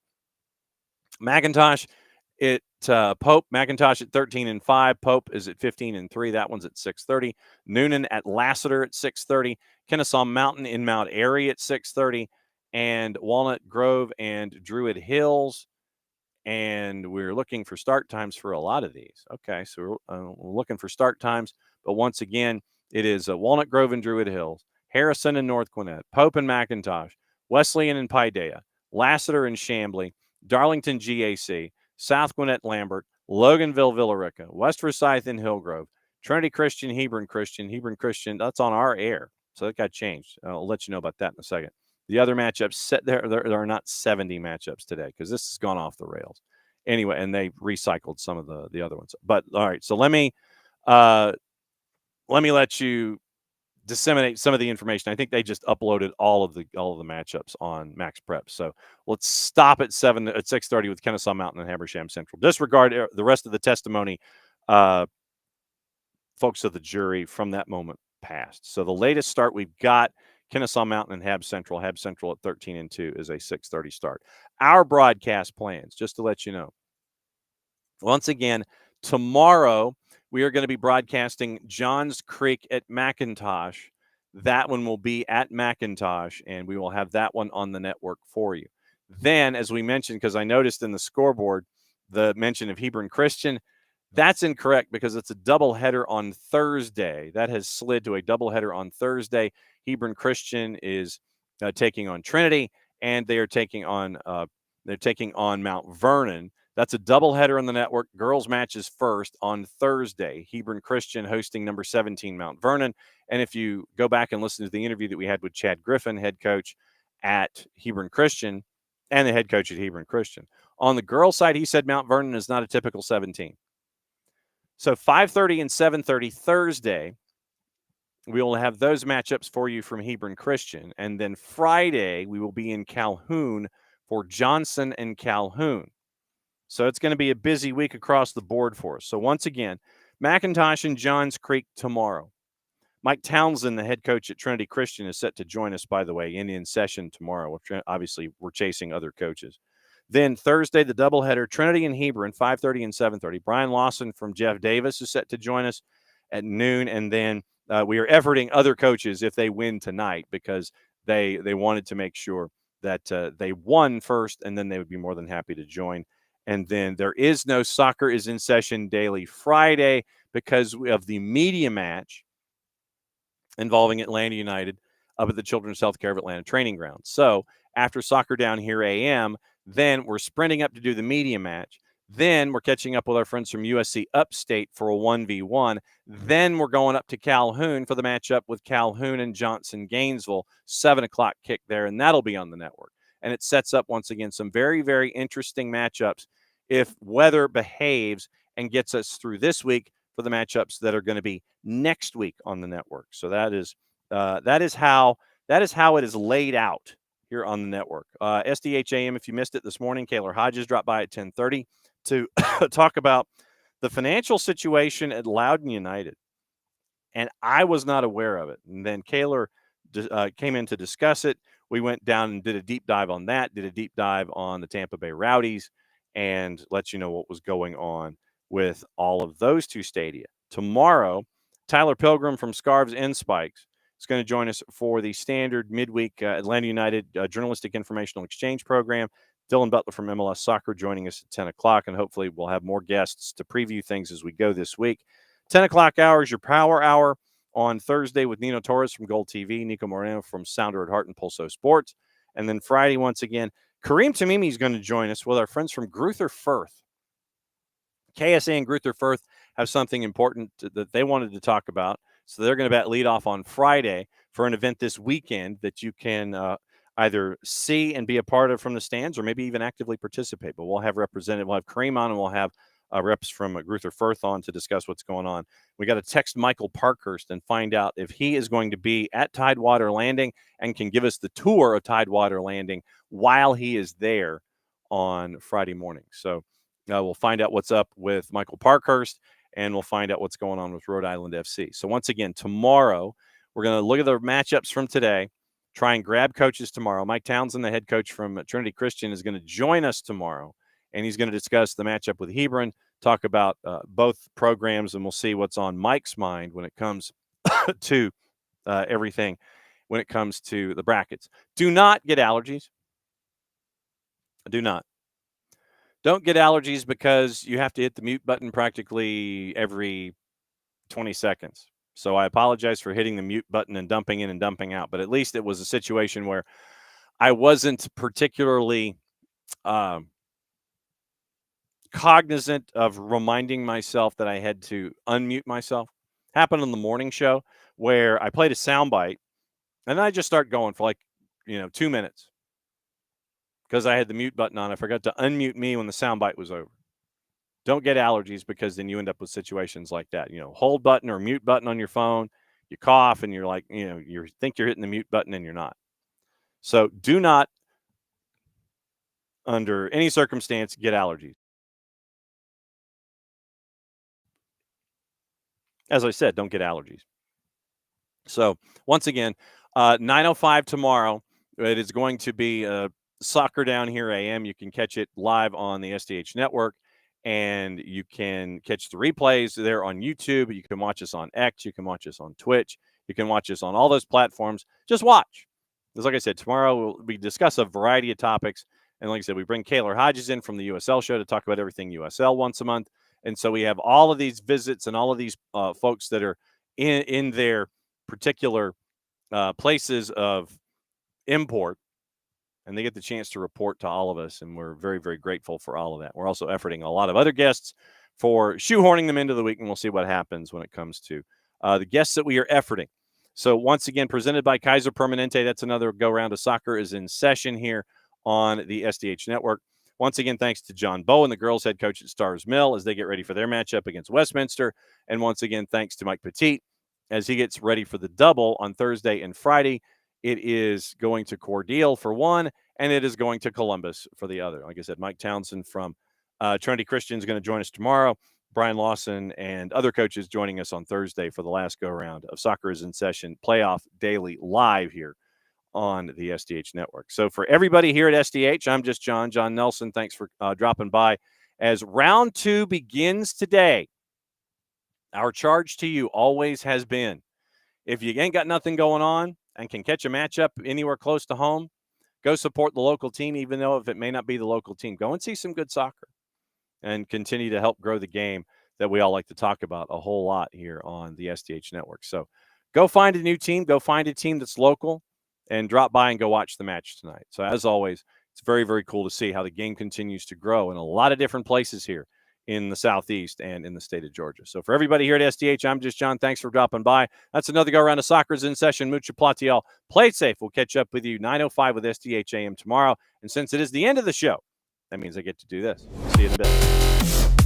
McIntosh at Pope. McIntosh at 13-5. Pope is at 15-3. That one's at 6:30. Noonan at Lassiter at 6:30. Kennesaw Mountain in Mount Airy at 6:30. And Walnut Grove and Druid Hills. And we're looking for start times for a lot of these. Okay, so we're looking for start times. But once again, it is Walnut Grove and Druid Hills, Harrison and North Gwinnett, Pope and McIntosh, Wesleyan and Paideia, Lassiter and Chambly, Darlington GAC, South Gwinnett Lambert, Loganville Villarica, West Forsyth and Hillgrove, Trinity Christian, Hebron Christian, that's on our air. So that got changed. I'll let you know about that in a second. The other matchups, there are not 70 matchups today because this has gone off the rails. Anyway, and they recycled some of the other ones. But all right, so let me let you disseminate some of the information. I think they just uploaded all of the matchups on Max Prep. So let's stop at 6:30 with Kennesaw Mountain and Habersham Central. Disregard the rest of the testimony, folks of the jury from that moment past. So the latest start we've got, Kennesaw Mountain and Hab Central. Hab Central at 13-2 is a 6:30 start. Our broadcast plans, just to let you know. Once again, tomorrow we are going to be broadcasting Johns Creek at McIntosh. That one will be at McIntosh, and we will have that one on the network for you. Then, as we mentioned, because I noticed in the scoreboard the mention of Hebron Christian, that's incorrect because it's a doubleheader on Thursday. That has slid to a doubleheader on Thursday. Hebron Christian is taking on Trinity, and they are taking on Mount Vernon. That's a doubleheader on the network. Girls matches first on Thursday. Hebron Christian hosting number 17 Mount Vernon. And if you go back and listen to the interview that we had with Chad Griffin, head coach at Hebron Christian, and the head coach at Hebron Christian, on the girls' side, he said Mount Vernon is not a typical 17. So 5:30 and 7:30 Thursday, we will have those matchups for you from Hebron Christian. And then Friday, we will be in Calhoun for Johnson and Calhoun. So it's going to be a busy week across the board for us. So once again, McIntosh and Johns Creek tomorrow. Mike Townsend, the head coach at Trinity Christian, is set to join us, by the way, in session tomorrow. Obviously, we're chasing other coaches. Then Thursday, the doubleheader, Trinity and Hebron, 5:30 and 7:30. Brian Lawson from Jeff Davis is set to join us. at noon. And then we are efforting other coaches if they win tonight, because they wanted to make sure that they won first, and then they would be more than happy to join. And then there is no Soccer is in Session Daily Friday because of the media match involving Atlanta United up at the Children's Healthcare of Atlanta training ground. So after Soccer Down Here AM, then we're sprinting up to do the media match. Then we're catching up with our friends from USC Upstate for a 1v1. Then we're going up to Calhoun for the matchup with Calhoun and Johnson Gainesville, 7 o'clock kick there, and that'll be on the network. And it sets up, once again, some very, very interesting matchups if weather behaves and gets us through this week for the matchups that are going to be next week on the network. So that is how it is laid out here on the network. SDHAM, if you missed it this morning, Kaylor Hodges dropped by at 10:30 to talk about the financial situation at Loudoun United. And I was not aware of it. And then Kaylor came in to discuss it. We went down and did a deep dive on that, did a deep dive on the Tampa Bay Rowdies, and let you know what was going on with all of those two stadia. Tomorrow, Tyler Pilgrim from Scarves and Spikes is going to join us for the standard midweek Atlanta United Journalistic Informational Exchange Program. Dylan Butler from MLS Soccer joining us at 10 o'clock, and hopefully we'll have more guests to preview things as we go this week. 10 o'clock hour is your power hour on Thursday with Nino Torres from Gold TV, Nico Moreno from Sounder at Heart and Pulso Sports. And then Friday, once again, Kareem Tamimi is going to join us with our friends from Gruther Firth. KSA and Gruther Firth have something important that they wanted to talk about. So they're going to lead off on Friday for an event this weekend that you can either see and be a part of from the stands, or maybe even actively participate. But we'll have representative, we'll have Kareem on, and we'll have reps from Gruther Firth on to discuss what's going on. We got to text Michael Parkhurst and find out if he is going to be at Tidewater Landing and can give us the tour of Tidewater Landing while he is there on Friday morning. So we'll find out what's up with Michael Parkhurst, and we'll find out what's going on with Rhode Island FC. So once again, tomorrow, we're going to look at the matchups from today, try and grab coaches tomorrow. Mike Townsend, the head coach from Trinity Christian, is going to join us tomorrow, and he's going to discuss the matchup with Hebron, talk about both programs, and we'll see what's on Mike's mind when it comes to everything, when it comes to the brackets. Do not get allergies. Do not. Don't get allergies because you have to hit the mute button practically every 20 seconds. So I apologize for hitting the mute button and dumping in and dumping out, but at least it was a situation where I wasn't particularly cognizant of reminding myself that I had to unmute myself. Happened on the morning show where I played a soundbite and then I just start going for 2 minutes because I had the mute button on. I forgot to unmute me when the soundbite was over. Don't get allergies, because then you end up with situations like that. Hold button or mute button on your phone, you cough and you're like, you think you're hitting the mute button and you're not. So do not, under any circumstance, get allergies. As I said, don't get allergies. So once again, 9:05 tomorrow, it is going to be Soccer Down Here AM. You can catch it live on the SDH network, and you can catch the replays there on YouTube. You can watch us on X. You can watch us on Twitch. You can watch us on all those platforms. Just watch. Because like I said, tomorrow we discuss a variety of topics. And like I said, we bring Kaylor Hodges in from the USL show to talk about everything USL once a month. And so we have all of these visits and all of these folks that are in their particular places of import, and they get the chance to report to all of us, and we're very, very grateful for all of that. We're also efforting a lot of other guests for shoehorning them into the week, and we'll see what happens when it comes to the guests that we are efforting. So once again, presented by Kaiser Permanente, that's another go-round of Soccer is in Session here on the SDH Network. Once again, thanks to John Bowen, the girls' head coach at Stars Mill, as they get ready for their matchup against Westminster. And once again, thanks to Mike Petite as he gets ready for the double on Thursday and Friday. It is going to Cordele for one, and it is going to Columbus for the other. Like I said, Mike Townsend from Trinity Christian is going to join us tomorrow. Brian Lawson and other coaches joining us on Thursday for the last go-round of Soccer is in Session Playoff Daily live here on the SDH Network. So for everybody here at SDH, I'm just John Nelson. Thanks for dropping by as round 2 begins today Our charge to you always has been, if you ain't got nothing going on and can catch a matchup anywhere close to home, go support the local team, even though if it may not be the local team. Go and see some good soccer and continue to help grow the game that we all like to talk about a whole lot here on the SDH Network. So go find a new team. Go find a team that's local and drop by and go watch the match tonight. So as always, it's very, very cool to see how the game continues to grow in a lot of different places here in the Southeast and in the state of Georgia. So for everybody here at SDH, I'm just John. Thanks for dropping by. That's another go around of Soccer's in session. Mucha platiel. Play safe. We'll catch up with you 9:05 with SDH AM tomorrow. And since it is the end of the show, that means I get to do this. See you in a bit.